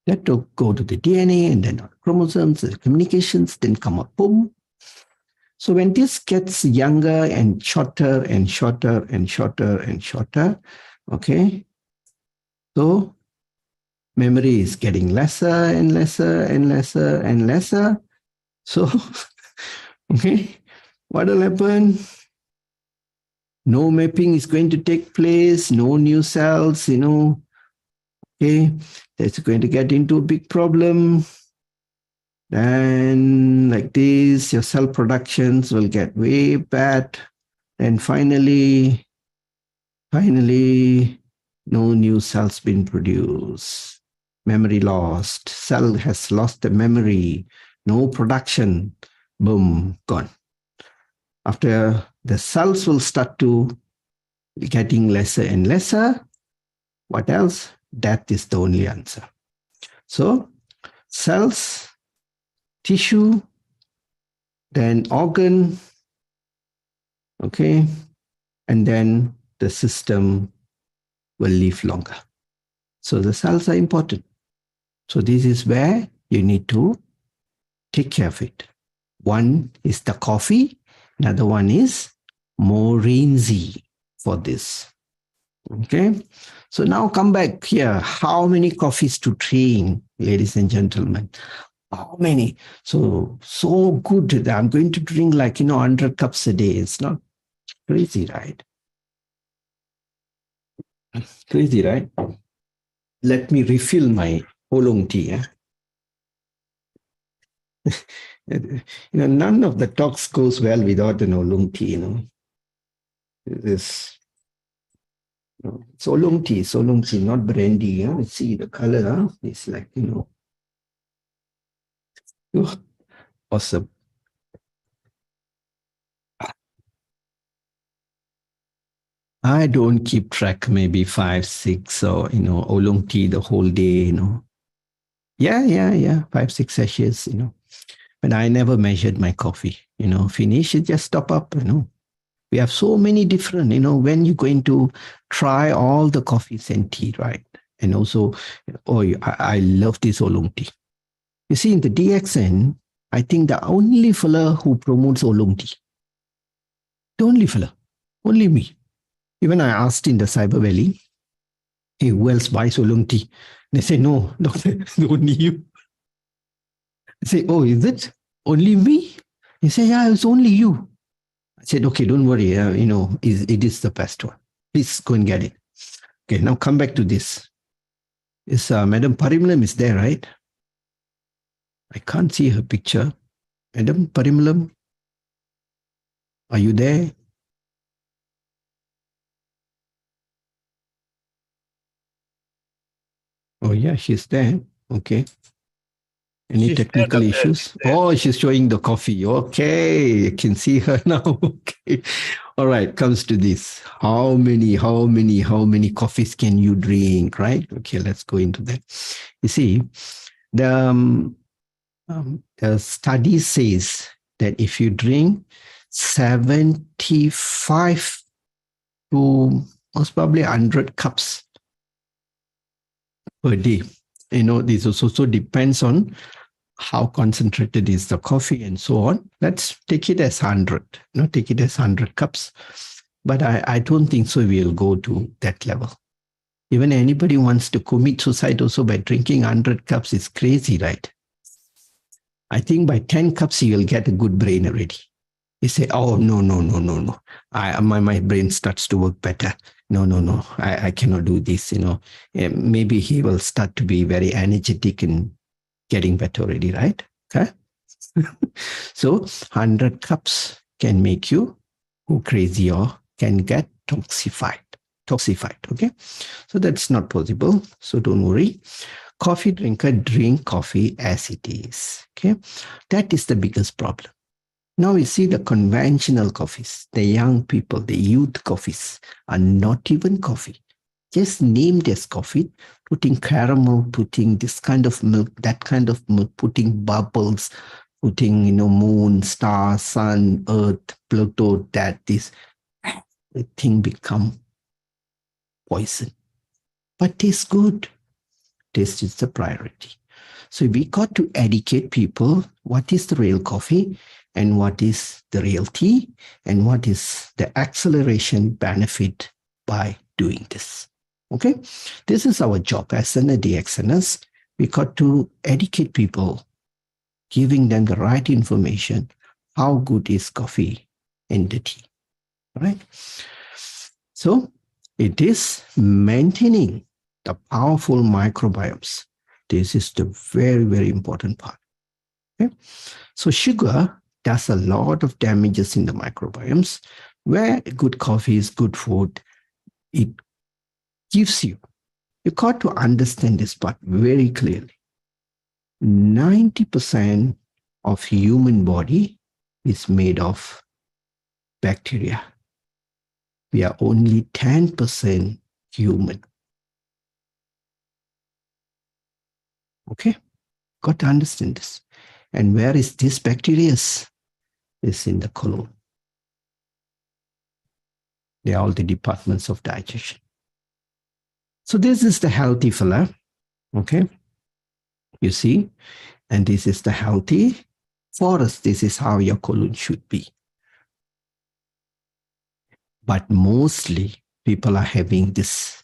That will go to the DNA and then chromosomes, the communications, then come up, boom. So when this gets younger and shorter and shorter and shorter and shorter, okay, so memory is getting lesser and lesser and lesser and lesser. So, okay, what will happen? No mapping is going to take place, no new cells, okay, that's going to get into a big problem. And like this, your cell productions will get way bad. And finally, no new cells been produced. Memory lost. Cell has lost the memory. No production. Boom, gone. After the cells will start to getting lesser and lesser. What else? Death is the only answer. So cells, tissue, then organ, okay, and then the system will live longer. So the cells are important. So this is where you need to take care of it. One is the coffee, another one is Morinzi for this. Okay, so now come back here. How many coffees to drink, ladies and gentlemen? How many? So good that I'm going to drink 100 cups a day. It's not crazy, right? Crazy, right? Let me refill my oolong tea. None of the talks goes well without an oolong tea. This. It's oolong tea, not brandy. See the color. It's like, awesome. I don't keep track, maybe 5, 6, or, oolong tea the whole day, Yeah, 5, 6 sachets, But I never measured my coffee, finish it, just top up, We have so many different, when you're going to try all the coffees and tea, right? And also, I love this oolong tea. You see, in the DXN, I think the only fella who promotes oolong tea. The only fella. Only me. Even I asked in the Cyber Valley, hey, who else buys oolong tea? They say, no, doctor, only you. I say, oh, is it? Only me? They say, yeah, it's only you. I said, okay, don't worry. It is the best one. Please go and get it. Okay, now come back to this. Is Madam Parimalam is there, right? I can't see her picture. Madam Parimalam, are you there? Oh, yeah, she's there. Okay. Any she's technical there, issues? Oh, she's showing the coffee. Okay, I can see her now. Okay. All right, comes to this. How many coffees can you drink, right? Okay, let's go into that. You see, the study says that if you drink 75 to most probably 100 cups per day, this also depends on how concentrated is the coffee and so on. Let's take it as 100. Take it as 100 cups. But I don't think so we'll go to that level. Even anybody wants to commit suicide also by drinking 100 cups is crazy, right? I think by 10 cups, you'll get a good brain already. You say, oh, no. My brain starts to work better. No. I cannot do this, Maybe he will start to be very energetic and getting better already, right? Okay. So 100 cups can make you go crazy or can get toxified. Okay. So that's not possible. So don't worry. Coffee drinker drink coffee as it is. Okay. That is the biggest problem. Now we see the conventional coffees, the young people, the youth coffees are not even coffee. Just named as coffee, putting caramel, putting this kind of milk, that kind of milk, putting bubbles, putting, moon, star, sun, earth, Pluto, that this, everything become poison. But tastes good. Taste is the priority. So we got to educate people what is the real coffee and what is the real tea and what is the acceleration benefit by doing this. Okay, this is our job as a DXNers. We got to educate people, giving them the right information. How good is coffee and the tea? All right. So it is maintaining the powerful microbiomes. This is the very, very important part. Okay? So sugar does a lot of damages in the microbiomes. Where good coffee is good food, it gives you got to understand this part very clearly. 90% of human body is made of bacteria. We are only 10% human. Okay, got to understand this. And where is this bacteria? Is in the colon. They are all the departments of digestion. So this is the healthy fella. Okay, you see, and this is the healthy forest. This is how your colon should be. But mostly people are having this.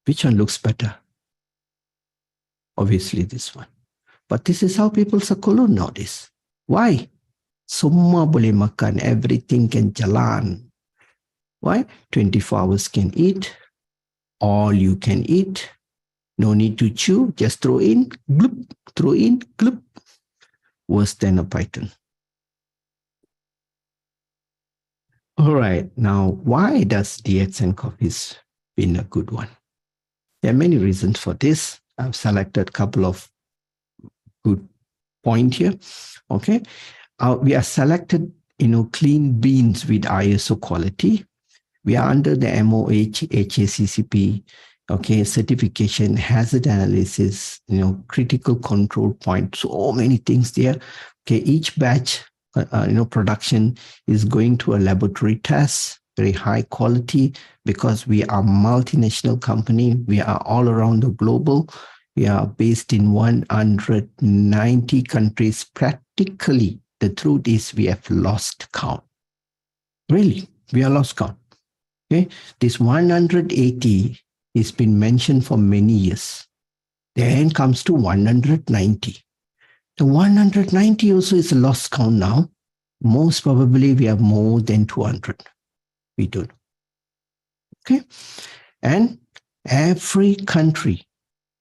Which one looks better? Obviously this one. But this is how people's colon nowadays. Why? Semua boleh makan, everything can jalan. Why? 24 hours can eat, all you can eat, no need to chew, just throw in, gloop, throw in, gloop. Worse than a python. All right, now why does DXN coffees been a good one? There are many reasons for this. I've selected a couple of good points here. Okay, we are selected, clean beans with ISO quality. We are under the MOH, HACCP, okay, certification, hazard analysis, critical control point, so many things there. Okay, each batch, production is going to a laboratory test, very high quality, because we are multinational company. We are all around the global. We are based in 190 countries. Practically, the truth is we have lost count. Really, we are lost count. Okay, this 180 has been mentioned for many years. Then comes to 190. The 190 also is a lost count now. Most probably we have more than 200. We don't. Okay, and every country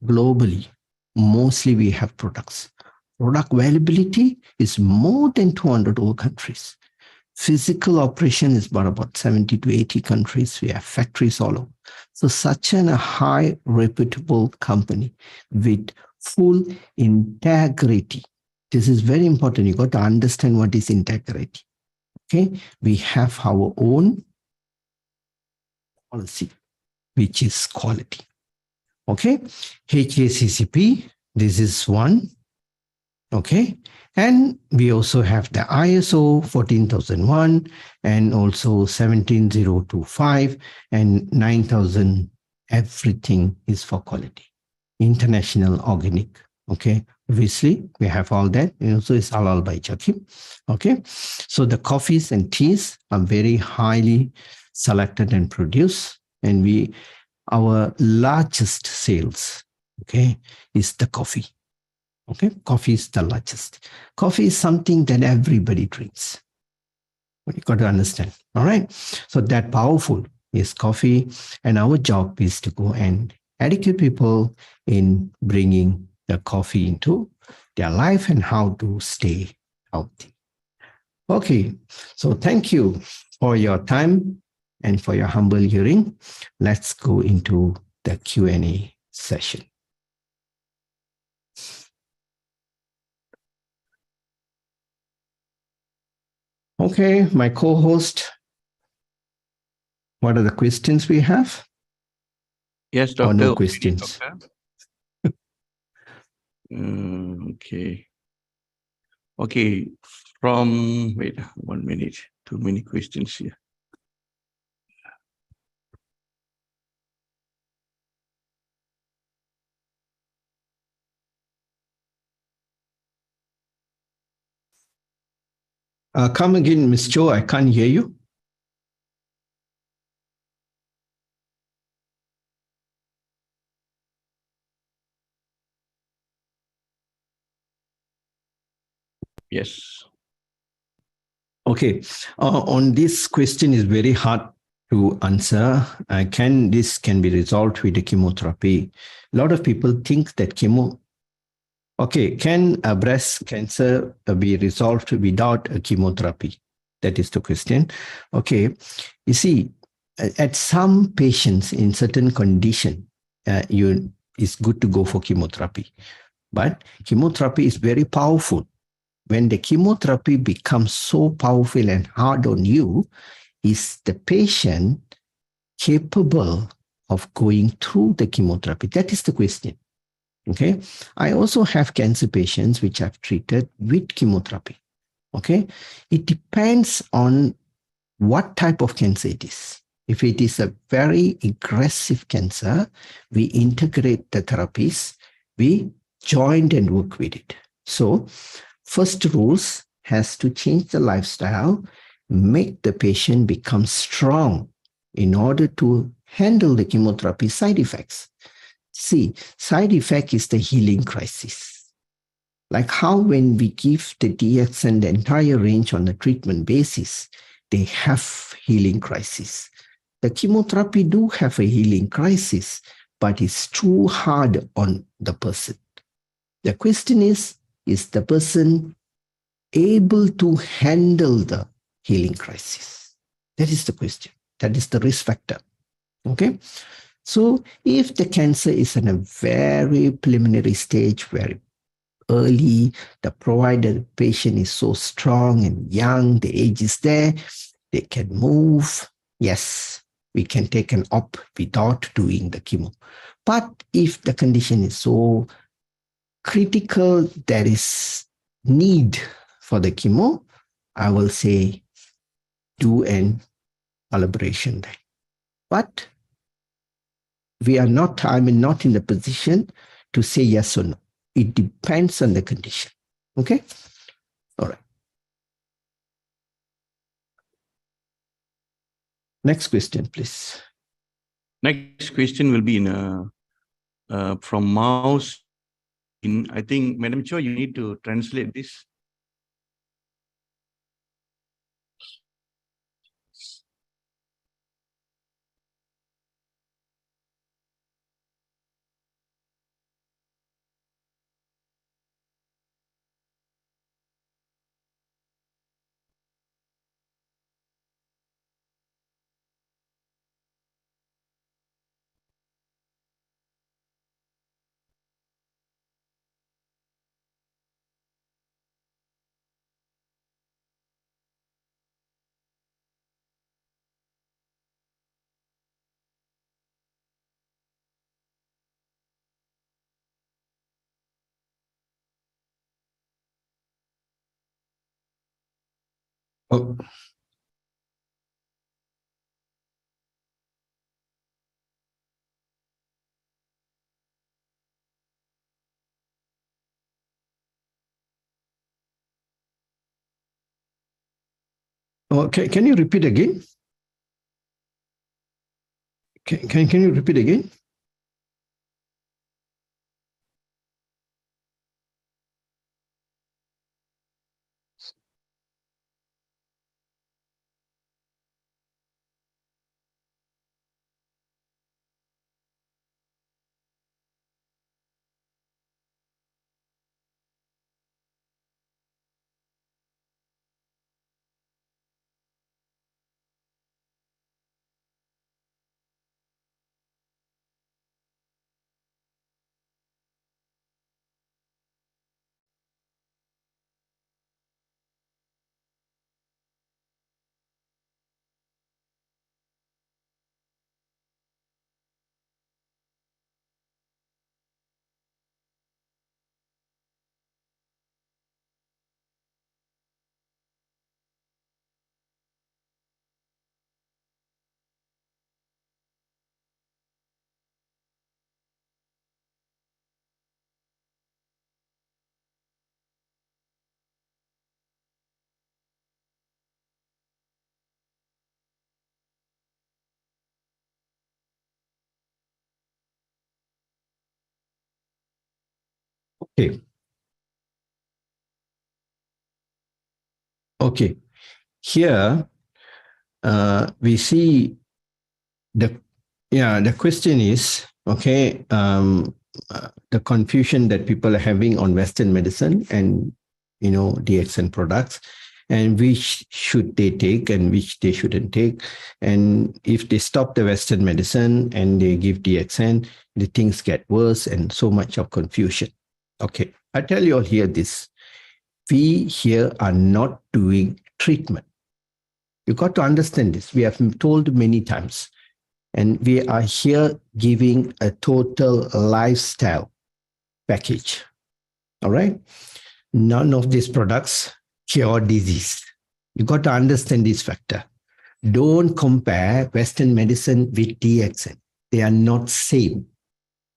globally, mostly we have products. Product availability is more than 200 all countries. Physical operation is about 70 to 80 countries. We have factories all over. So such a high reputable company with full integrity. This is very important. You got to understand what is integrity. Okay, we have our own policy, which is quality. Okay, HACCP, this is one. Okay, and we also have the ISO 14001 and also 17025 and 9000. Everything is for quality. International Organic Okay, obviously we have all that, and also it's halal by Jakim. Okay, so the coffees and teas are very highly selected and produced, and our largest sales, okay, is the coffee. Okay, coffee is the largest. Coffee is something that everybody drinks. You got to understand. All right, so that powerful is coffee, and our job is to go and educate people in bringing the coffee into their life and how to stay healthy. Okay, so thank you for your time and for your humble hearing. Let's go into the Q&A session. Okay, my co-host, what are the questions we have?
Yes,
Or
doctor.
no questions?
Okay. Okay. From, wait, 1 minute. Too many questions here.
Come again, Ms. Cho, I can't hear you.
Yes.
Okay, on this question is very hard to answer. This can be resolved with the chemotherapy? A lot of people think that Okay, can breast cancer be resolved without a chemotherapy? That is the question. Okay, you see, at some patients in certain condition, it's good to go for chemotherapy. But chemotherapy is very powerful. When the chemotherapy becomes so powerful and hard on you, is the patient capable of going through the chemotherapy? That is the question. Okay. I also have cancer patients which I've treated with chemotherapy. Okay. It depends on what type of cancer it is. If it is a very aggressive cancer, we integrate the therapies, we join and work with it. So, first rules has to change the lifestyle, make the patient become strong in order to handle the chemotherapy side effects. See, side effect is the healing crisis. Like how when we give the DXN the entire range on a treatment basis, they have healing crisis. The chemotherapy do have a healing crisis, but it's too hard on the person. The question is the person able to handle the healing crisis? That is the question. That is the risk factor. Okay. So if the cancer is in a very preliminary stage, very early, the provided patient is so strong and young, the age is there, they can move. Yes, we can take an op without doing the chemo. But if the condition is so critical, there is need for the chemo, I will say do an collaboration there. But I'm not in the position to say yes or no. It depends on the condition. Okay? All right. Next question, please.
Next question will be from Mouse. I think, Madam Cho, you need to translate this.
Oh. Okay, can you repeat again? Can you repeat again? Okay. Okay. Here, we see the question is, okay, the confusion that people are having on Western medicine and, DXN products, and which should they take and which they shouldn't take. And if they stop the Western medicine and they give DXN, the things get worse and so much of confusion. Okay, I tell you all here this. We here are not doing treatment. You got to understand this. We have been told many times. And we are here giving a total lifestyle package. All right. None of these products cure disease. You got to understand this factor. Don't compare Western medicine with DXN. They are not same.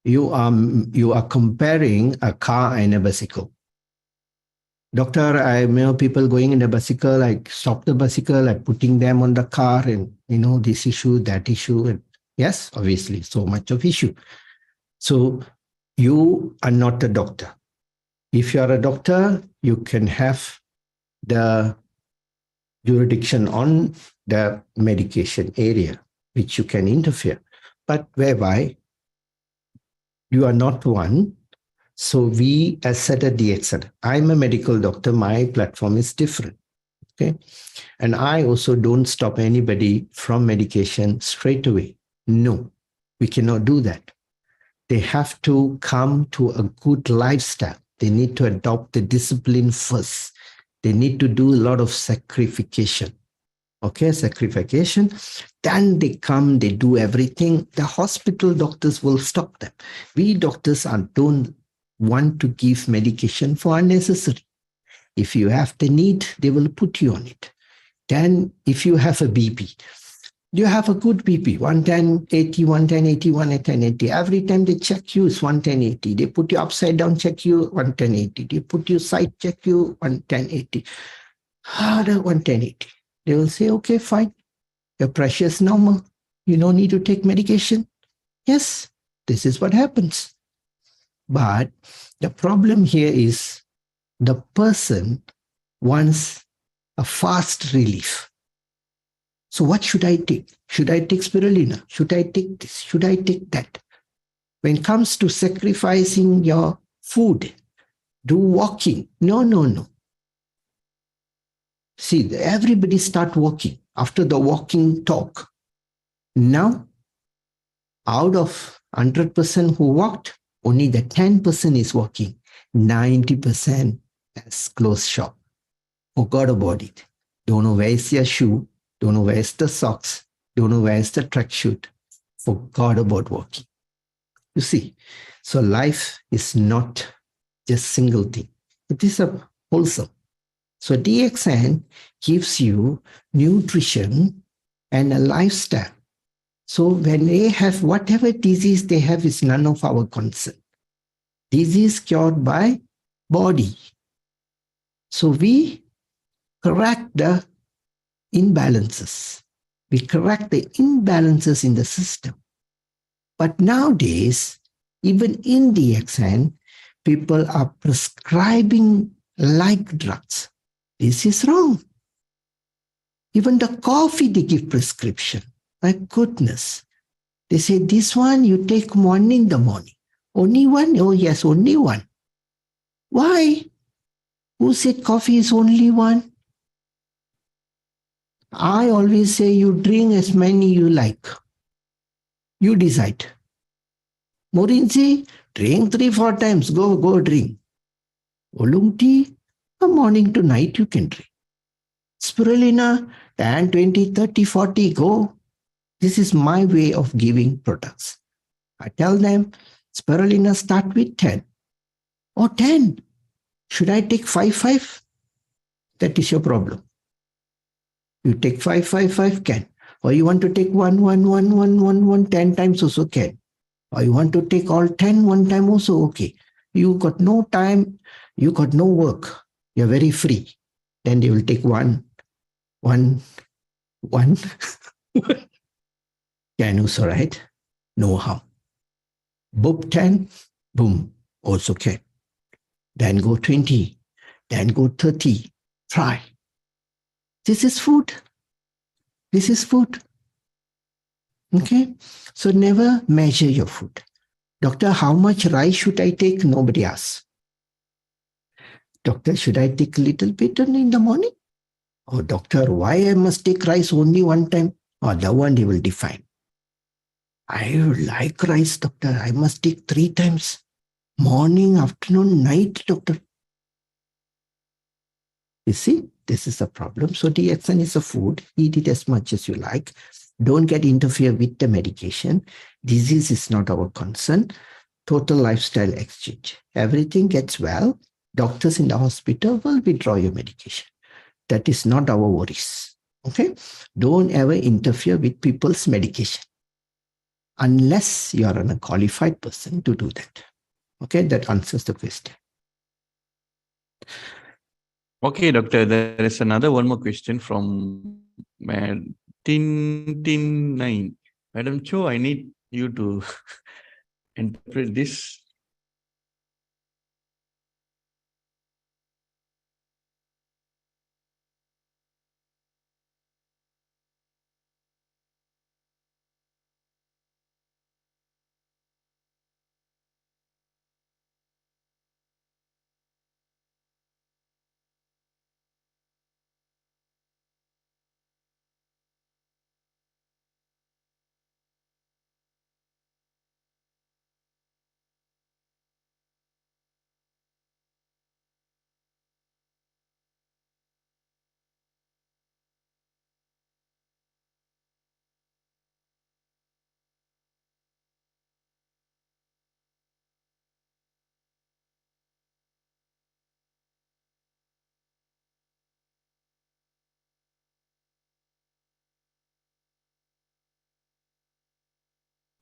You are comparing a car and a bicycle. Doctor, I know people going in a bicycle, I stop the bicycle, I putting them on the car and, this issue, that issue. And yes, obviously, so much of issue. So you are not a doctor. If you are a doctor, you can have the jurisdiction on the medication area, which you can interfere. But whereby you are not one, so we, as said at DXN, I'm a medical doctor, my platform is different. Okay. And I also don't stop anybody from medication straight away. No, we cannot do that. They have to come to a good lifestyle. They need to adopt the discipline first. They need to do a lot of sacrification. Okay, sacrification. Then they come, they do everything. The hospital doctors will stop them. We doctors don't want to give medication for unnecessary. If you have the need, they will put you on it. Then if you have a BP, you have a good BP, 110, 80, 110, 80, 110, 80. Every time they check you, it's 110, 80. They put you upside down, check you, 110, 80. They put you side, check you, 110, 80. Harder, 110, 80. They will say, okay, fine. Your pressure is normal. You don't need to take medication. Yes, this is what happens. But the problem here is the person wants a fast relief. So what should I take? Should I take spirulina? Should I take this? Should I take that? When it comes to sacrificing your food, do walking. No. See, everybody start walking after the walking talk. Now, out of 100% who walked, only the 10% is walking. 90% has closed shop. Forgot about it. Don't know where is your shoe. Don't know where's the socks. Don't know where's the tracksuit. Forgot about walking. You see, so life is not just single thing. It is a wholesome. So DXN gives you nutrition and a lifestyle. So when they have whatever disease they have is none of our concern. Disease cured by body. So we correct the imbalances. We correct the imbalances in the system. But nowadays, even in DXN, people are prescribing like drugs. This is wrong. Even the coffee, they give prescription. My goodness. They say, this one you take morning the morning. Only one? Oh, yes, only one. Why? Who said coffee is only one? I always say you drink as many you like. You decide. Morinzi, drink 3-4 times. Go drink. Oolong tea, from morning to night you can drink. Spirulina, 10, 20, 30, 40, go. This is my way of giving products. I tell them, spirulina start with 10. Oh, 10. Should I take 5? That is your problem. You take 5, can. Or you want to take 1, 10 times also can. Or you want to take all 10 one time also okay. You got no time, you got no work. You're very free. Then they will take one. Can also, right? No harm. Book 10, boom, also can. Then go 20, then go 30. Try. This is food. This is food. Okay? So never measure your food. Doctor, how much rice should I take? Nobody asks. Doctor, should I take a little bit in the morning? Oh, doctor, why I must take rice only one time? Oh, that one they will define. I like rice, doctor. I must take 3 times. Morning, afternoon, night, doctor. You see, this is a problem. So DXN is a food. Eat it as much as you like. Don't get interfere with the medication. Disease is not our concern. Total lifestyle exchange. Everything gets well. Doctors in the hospital will withdraw your medication. That is not our worries. Okay? Don't ever interfere with people's medication unless you are a qualified person to do that. Okay, that answers the question.
Okay, doctor, there is another one more question from Tin9. Madam Cho, I need you to interpret this.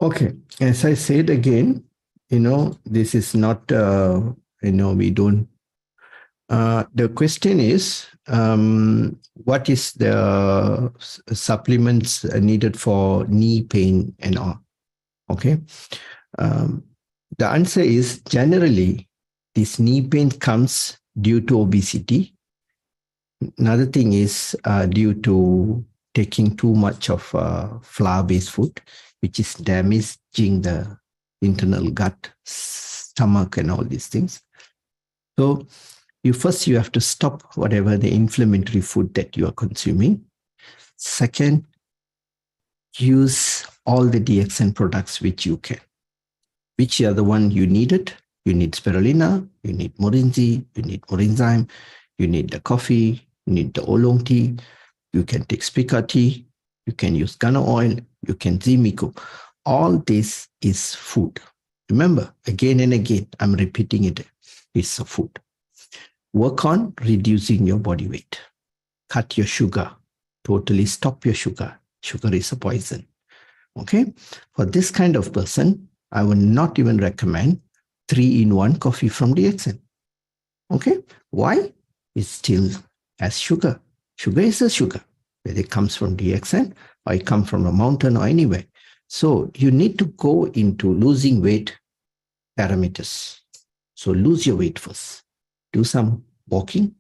Okay, as I said again, this is not, we don't. The question is, what is the supplements needed for knee pain and all? Okay. The answer is generally, this knee pain comes due to obesity. Another thing is due to taking too much of flour-based food, which is damaging the internal gut, stomach, and all these things. So you have to stop whatever the inflammatory food that you are consuming. Second, use all the DXN products which you can. Which are the one you needed? You need spirulina, you need morinzi, you need morinzyme, you need the coffee, you need the oolong tea, you can take spica tea, you can use Gano oil, you can Zimico. All this is food. Remember, again and again, I'm repeating it. It's a food. Work on reducing your body weight. Cut your sugar. Totally stop your sugar. Sugar is a poison. Okay? For this kind of person, I would not even recommend 3-in-1 coffee from DXN. Okay? Why? It still has sugar. Sugar is a sugar. whether it comes from DXN or it comes from a mountain or anywhere. So you need to go into losing weight parameters. So lose your weight first. Do some walking.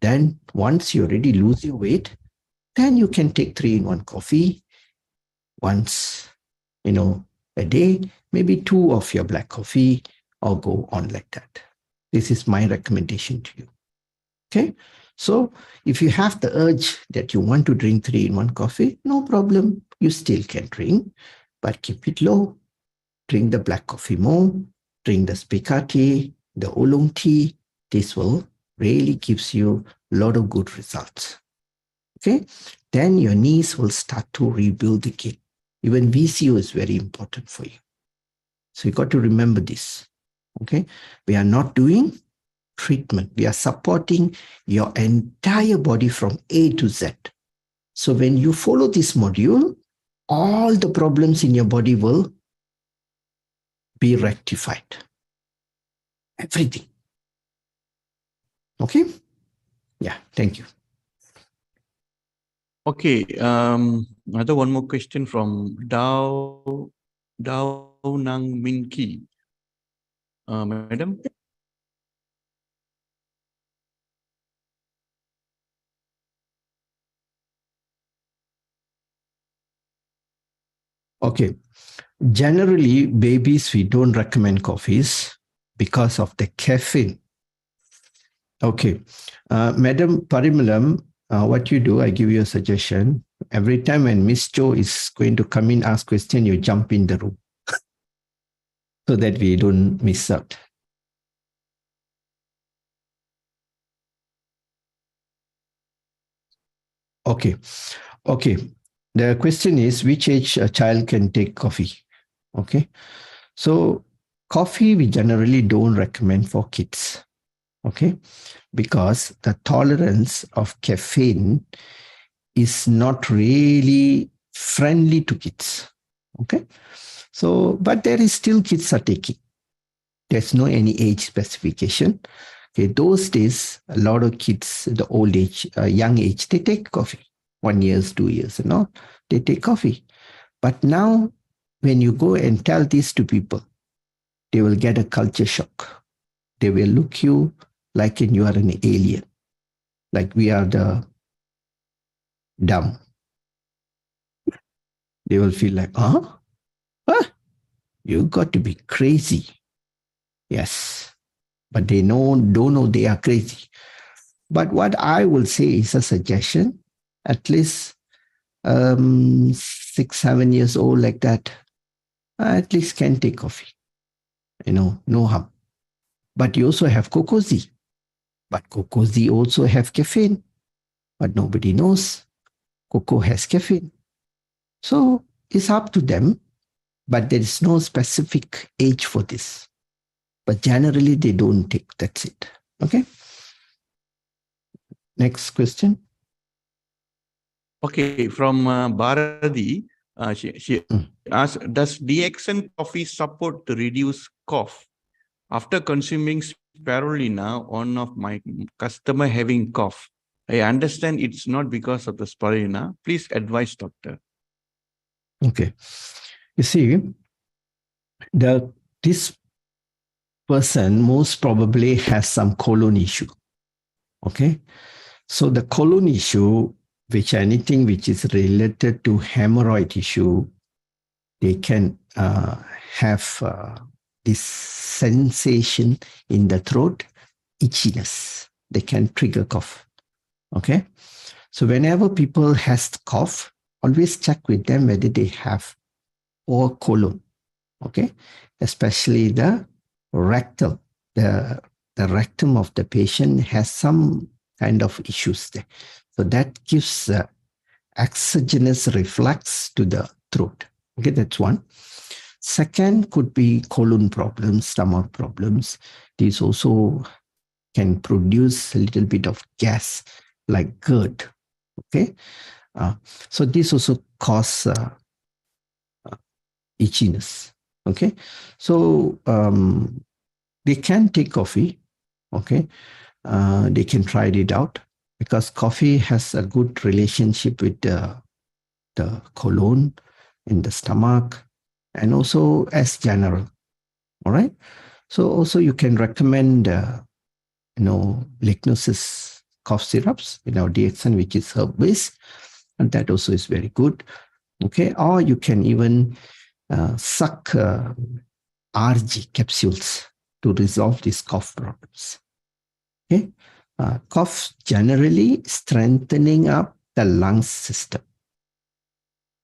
Then once you already lose your weight, then you can take 3-in-1 coffee once, a day, maybe 2 of your black coffee, or go on like that. This is my recommendation to you. Okay. So if you have the urge that you want to drink 3-in-1 coffee, no problem. You still can drink, but keep it low. Drink the black coffee more. Drink the spica tea, the oolong tea. This will really gives you a lot of good results. Okay. Then your knees will start to rebuild again. Even VCO is very important for you. So you got to remember this. Okay. We are not doing treatment. We are supporting your entire body from A to Z. So when you follow this module, all the problems in your body will be rectified. Everything. Okay? Yeah, thank you.
Okay, another one more question from Dao Nang Min Ki. Madam?
Okay. Generally, babies, we don't recommend coffees because of the caffeine. Okay. Madam Parimalam, what you do, I give you a suggestion. Every time when Miss Cho is going to come in, ask question, you jump in the room so that we don't miss out. Okay. Okay. The question is, which age a child can take coffee? Okay. So coffee, we generally don't recommend for kids. Okay. Because the tolerance of caffeine is not really friendly to kids. Okay. So, but there is still kids are taking. There's no any age specification. Okay. Those days, a lot of kids, the old age, young age, they take coffee. 1 year, 2 years, they take coffee. But now, when you go and tell this to people, they will get a culture shock. They will look you like you are an alien, like we are the dumb. They will feel like, huh? You got to be crazy. Yes, but they don't know they are crazy. But what I will say is a suggestion, at least 6, 7 years old like that, at least can take coffee. No harm. But you also have Cocoa-Z. But Cocoa-Z also have caffeine. But nobody knows cocoa has caffeine. So it's up to them. But there is no specific age for this. But generally, they don't take. That's it. Okay. Next question.
Okay, from Bharati, she asked, does DXN coffee support to reduce cough? After consuming spirulina, one of my customer having cough. I understand it's not because of the spirulina. Please advise, doctor.
Okay. You see, this person most probably has some colon issue. Okay. So the colon issue, anything which is related to hemorrhoid issue, they can have this sensation in the throat, itchiness. They can trigger cough. Okay. So whenever people has cough, always check with them whether they have or colon. Okay. Especially the rectal. The rectum of the patient has some kind of issues there. So that gives exogenous reflux to the throat. Okay, that's one. Second could be colon problems, stomach problems. These also can produce a little bit of gas like GERD. Okay, so this also cause itchiness. Okay, so they can take coffee. Okay, they can try it out. because coffee has a good relationship with the colon in the stomach and also as general. All right. So also you can recommend, Lignosis cough syrups, DXN, which is herb-based, and that also is very good. Okay. Or you can even suck RG capsules to resolve these cough problems. Okay. Cough generally strengthening up the lung system.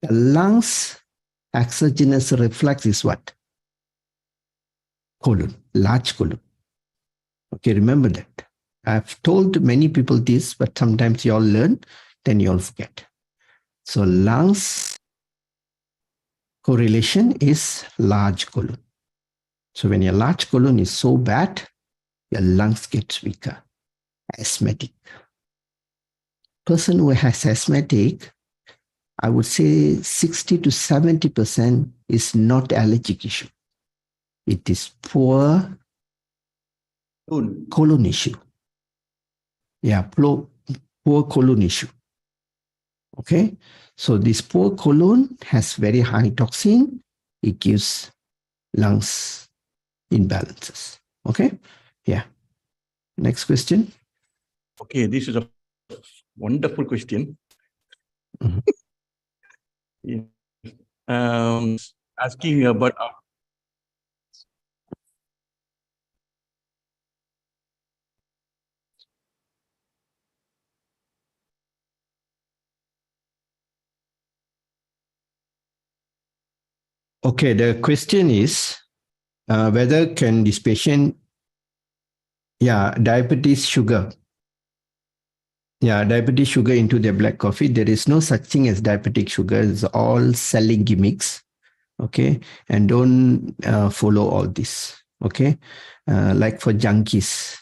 The lungs exogenous reflex is what? Colon, large colon. Okay, remember that. I've told many people this, but sometimes you all learn, then you all forget. So lungs correlation is large colon. So when your large colon is so bad, your lungs get weaker. Asthmatic. Person who has asthmatic, I would say 60 to 70% is not allergic issue. It is poor colon issue. Yeah, poor colon issue. Okay, so this poor colon has very high toxin. It gives lungs imbalances. Okay, yeah. Next question.
Okay, this is a wonderful question.
Mhm.
Asking about
Okay, the question is whether can this patient, diabetes sugar. Yeah, diabetes sugar into their black coffee. There is no such thing as diabetic sugar. It's all selling gimmicks. Okay, and don't follow all this. Okay, like for junkies.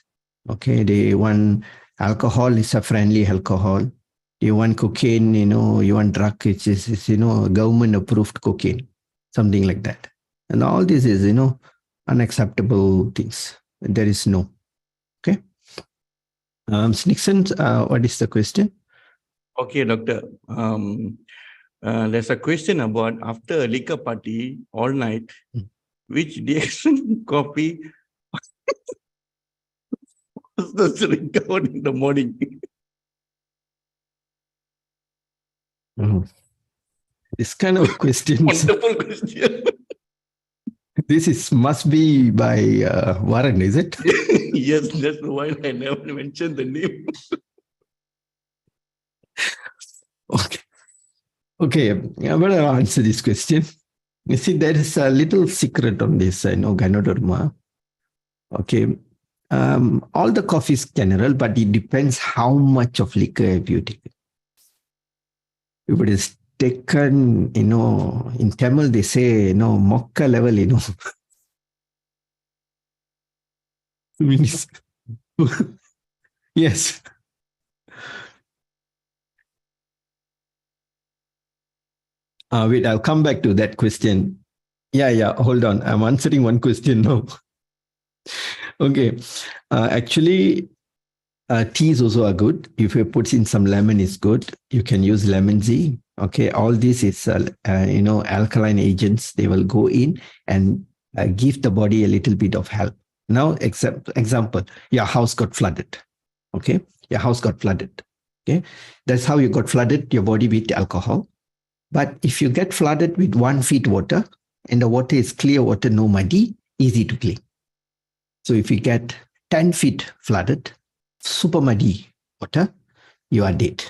Okay, they want alcohol is a friendly alcohol. You want cocaine, you want drug, which is government approved cocaine, something like that. And all this is, unacceptable things. There is no. Okay. Nixon, what is the question?
Okay, doctor. There's a question about after a liquor party all night, which DXN coffee was recovered in the morning?
This kind of questions.
Wonderful question.
This must be by Warren, is it?
Yes, that's why I never mentioned the name.
Okay. Okay, I'm going to answer this question. You see, there is a little secret on this, Ganoderma. Okay. All the coffee is general, but it depends how much of liquor have you taken. If it is taken, in Tamil, they say, mokka level, means, yes. Wait, I'll come back to that question. Yeah, hold on. I'm answering one question now. Okay. Actually, teas also are good. If you put in some lemon, it's good. You can use lemon Z. Okay. All this is, alkaline agents. They will go in and give the body a little bit of help. Now, example, your house got flooded. Okay. Your house got flooded. Okay. That's how you got flooded, your body with alcohol. But if you get flooded with 1 feet water and the water is clear water, no muddy, easy to clean. So if you get 10 feet flooded, super muddy water, you are dead.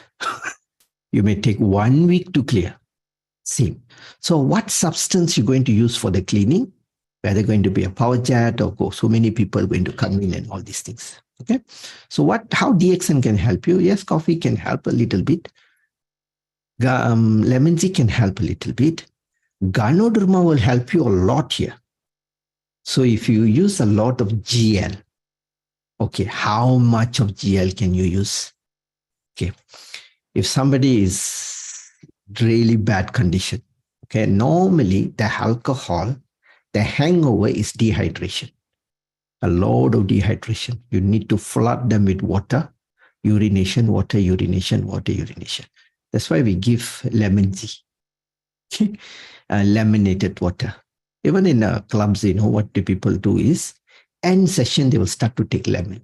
You may take 1 week to clear. Same. So what substance you're going to use for the cleaning? Whether going to be a power jet or so many people going to come in and all these things. Okay. So how DXN can help you? Yes, coffee can help a little bit. Lemon tea can help a little bit. Ganoderma will help you a lot here. So if you use a lot of GL, okay, how much of GL can you use? Okay, if somebody is really bad condition, okay, normally the alcohol, the hangover is dehydration. A lot of dehydration. You need to flood them with water. Urination, water, urination, water, urination. That's why we give lemon tea, laminated water. Even in clubs, what the people do is, end session, they will start to take lemon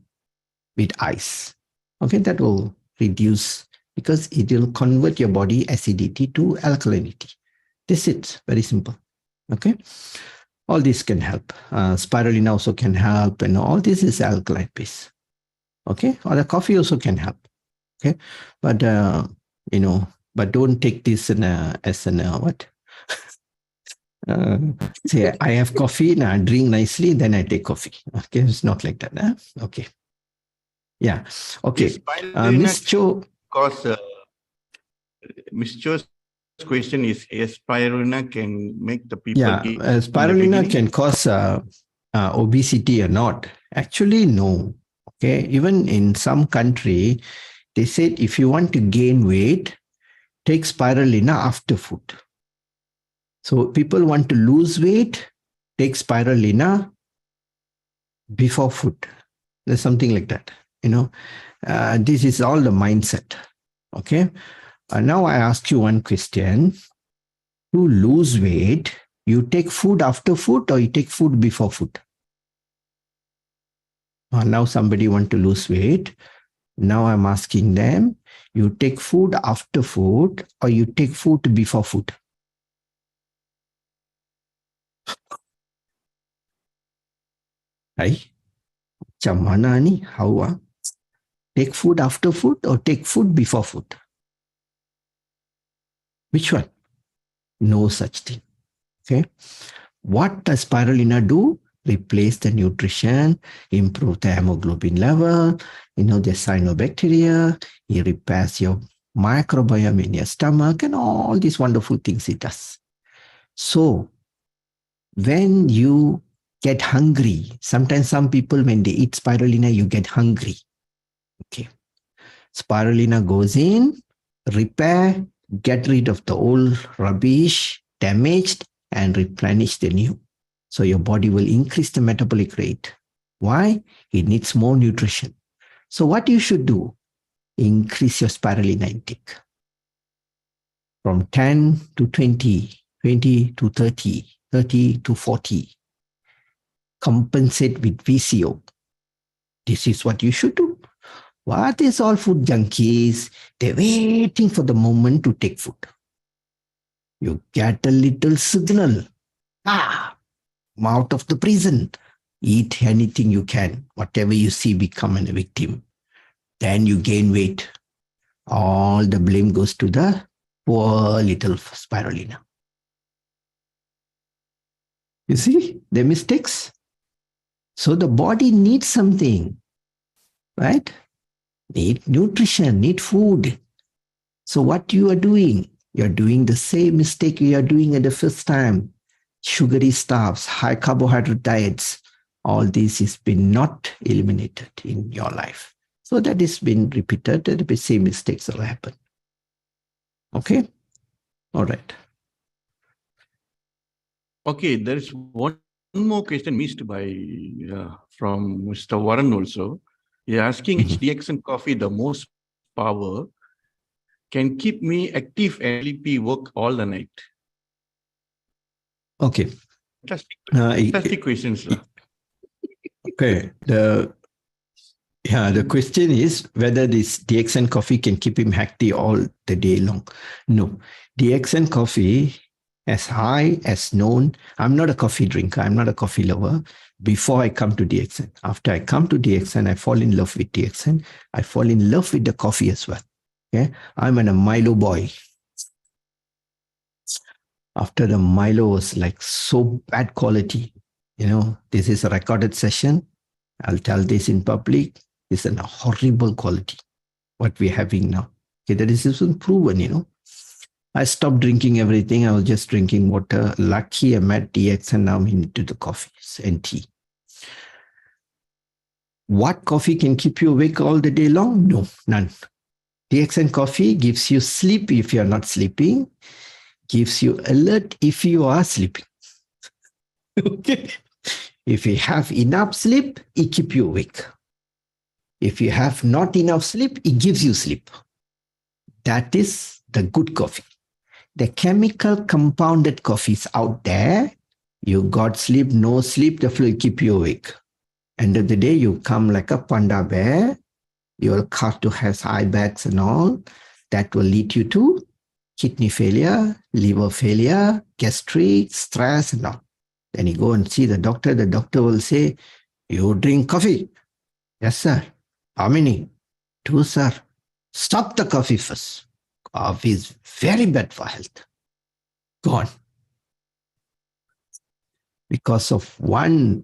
with ice. Okay, that will reduce because it will convert your body acidity to alkalinity. This is very simple. Okay, all this can help. Spirulina also can help, and all this is alkaline base. Okay, or the coffee also can help. Okay, but but don't take this as an what? Say I have coffee, now I drink nicely, then I take coffee. Okay, it's not like that. Huh? Okay. Yeah. Okay. Miss Cho.
Because Miss Cho's question is spirulina can make the people
spirulina can cause obesity or not? Actually, no. Okay. Even in some country, they said if you want to gain weight, take spirulina after food. So people want to lose weight, take spirulina before food. There's something like that. This is all the mindset. Okay. Now I ask you one question. To lose weight, you take food after food or you take food before food? Now somebody want to lose weight. Now I'm asking them, you take food after food or you take food before food? Hai? Macam mana ni? How? Take food after food or take food before food? Which one? No such thing. Okay. What does spirulina do? Replace the nutrition, improve the hemoglobin level, the cyanobacteria, it repairs your microbiome in your stomach and all these wonderful things it does. So when you get hungry, sometimes some people, when they eat spirulina, you get hungry. Okay. Spirulina goes in, repair, get rid of the old rubbish, damaged, and replenish the new. So your body will increase the metabolic rate. Why? It needs more nutrition. So what you should do? Increase your spirulina intake. From 10 to 20, 20 to 30, 30 to 40. Compensate with VCO. This is what you should do. What is all food junkies? They're waiting for the moment to take food. You get a little signal. Out of the prison. Eat anything you can. Whatever you see, become a victim. Then you gain weight. All the blame goes to the poor little spirulina. You see the mistakes? So the body needs something, right? Need nutrition, need food. So what you are doing? You're doing the same mistake you are doing at the first time. Sugary stuffs, high carbohydrate diets, all this has been not eliminated in your life. So that has been repeated, the same mistakes will happen. Okay? All right.
Okay, there is one more question missed by from Mr. Warren also. He's asking, is DXN coffee the most power? Can keep me active and sleepy, work all the night?
Okay.
Fantastic questions.
Okay. The question is whether this DXN coffee can keep him active all the day long. No. DXN coffee, as high as known, I'm not a coffee drinker. I'm not a coffee lover. Before I come to DXN. After I come to DXN, I fall in love with DXN. I fall in love with the coffee as well. Okay. I'm a Milo boy. After the Milo was like so bad quality, this is a recorded session. I'll tell this in public. It's a horrible quality, what we're having now. Okay, that is proven, I stopped drinking everything. I was just drinking water. Lucky I met DX and now I'm into the coffees and tea. What coffee can keep you awake all the day long? No, none. DXN coffee gives you sleep if you're not sleeping, gives you alert if you are sleeping. Okay. If you have enough sleep, it keeps you awake. If you have not enough sleep, it gives you sleep. That is the good coffee. The chemical compounded coffees out there, you got sleep, no sleep, the will keep you awake. End of the day, you come like a panda bear. Your car to has eye bags and all. That will lead you to kidney failure, liver failure, gastric, stress, and all. Then you go and see the doctor. The doctor will say, you drink coffee. Yes, sir. How many? 2, sir. Stop the coffee first. Coffee is very bad for health. Gone. Because of one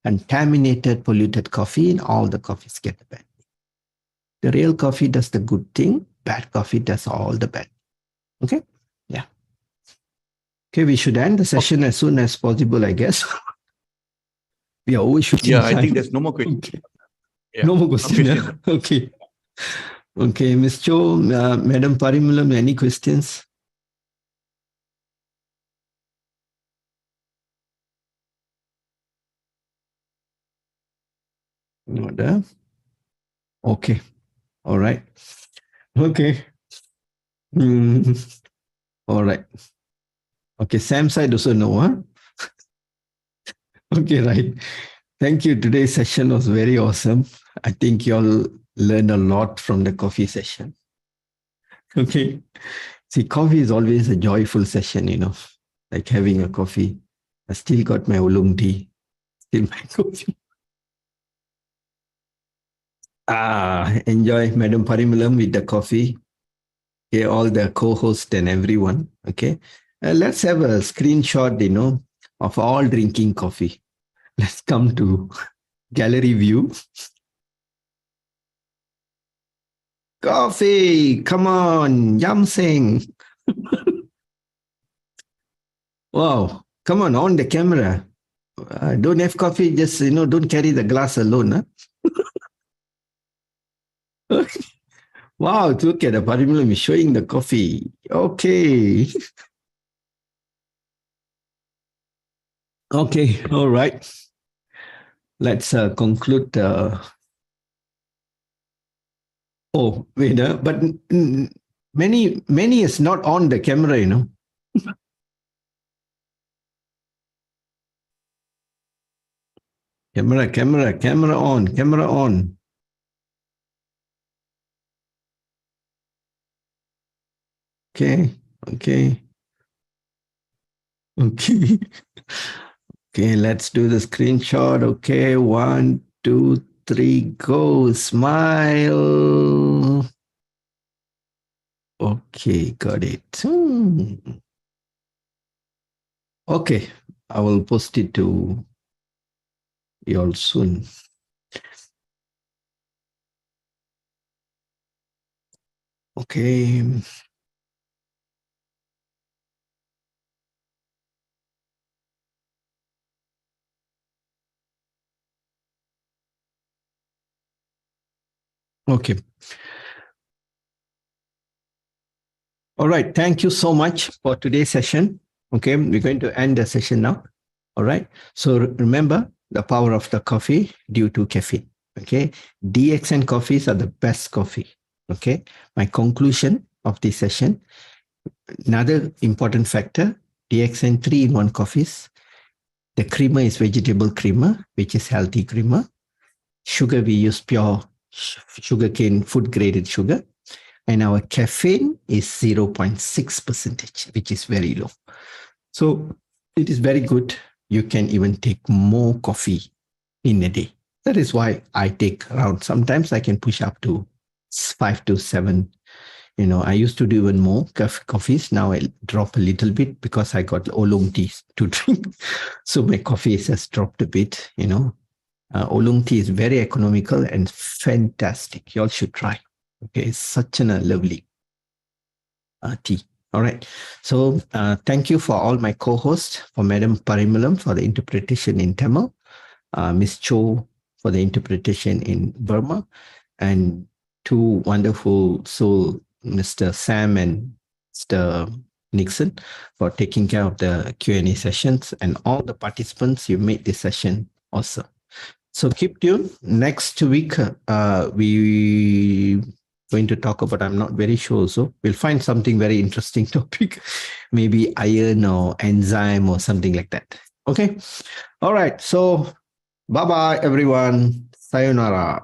contaminated, polluted coffee, and all the coffees get bad. The real coffee does the good thing. Bad coffee does all the bad. Okay? Yeah. Okay, we should end the session as soon as possible, I guess. We are overshooting
Yeah, I
time.
think there's no more question.
Okay.
Yeah.
No more question.
question.
Okay. Okay, Ms. Cho, Madam Parimulam, any questions? No, there. Okay. All right. Okay. All right. Okay, Sam side also no, huh? Okay, right. Thank you. Today's session was very awesome. I think you all learned a lot from the coffee session. Okay. See, coffee is always a joyful session, like having a coffee. I still got my oolong tea, still my coffee. Enjoy Madam Parimulam with the coffee. Okay, all the co-hosts and everyone. Okay. Let's have a screenshot, of all drinking coffee. Let's come to gallery view. Coffee, come on, Yam Singh. Wow, come on the camera. Don't have coffee, just, don't carry the glass alone. Huh? Wow, look at the Parimulam is showing the coffee. Okay. Okay, all right. Let's conclude. Oh, wait, but many is not on the camera, Camera on. Okay. Okay, let's do the screenshot. Okay, 1, 2, 3, go. Smile. Okay, got it. Okay, I will post it to you all soon. Okay. Okay. All right. Thank you so much for today's session. Okay, we're going to end the session now. All right. So remember the power of the coffee due to caffeine. Okay. DXN coffees are the best coffee. Okay. My conclusion of this session, another important factor, DXN 3-in-1 coffees. The creamer is vegetable creamer, which is healthy creamer. Sugar, we use pure sugarcane, food graded sugar. And our caffeine is 0.6%, which is very low. So it is very good. You can even take more coffee in a day. That is why I take around, sometimes I can push up to 5 to 7. I used to do even more coffees. Now I drop a little bit because I got oolong tea to drink. So my coffee has dropped a bit, Oolong tea is very economical and fantastic. You all should try. Okay, it's such a lovely tea. All right. So thank you for all my co-hosts, for Madam Parimulam for the interpretation in Tamil, Ms. Cho for the interpretation in Burma, and two wonderful souls, Mr. Sam and Mr. Nixon, for taking care of the Q&A sessions, and all the participants. You made this session awesome. So keep tuned. Next week, we going to talk about, I'm not very sure. So we'll find something very interesting topic, maybe iron or enzyme or something like that. Okay. All right. So bye bye, everyone. Sayonara.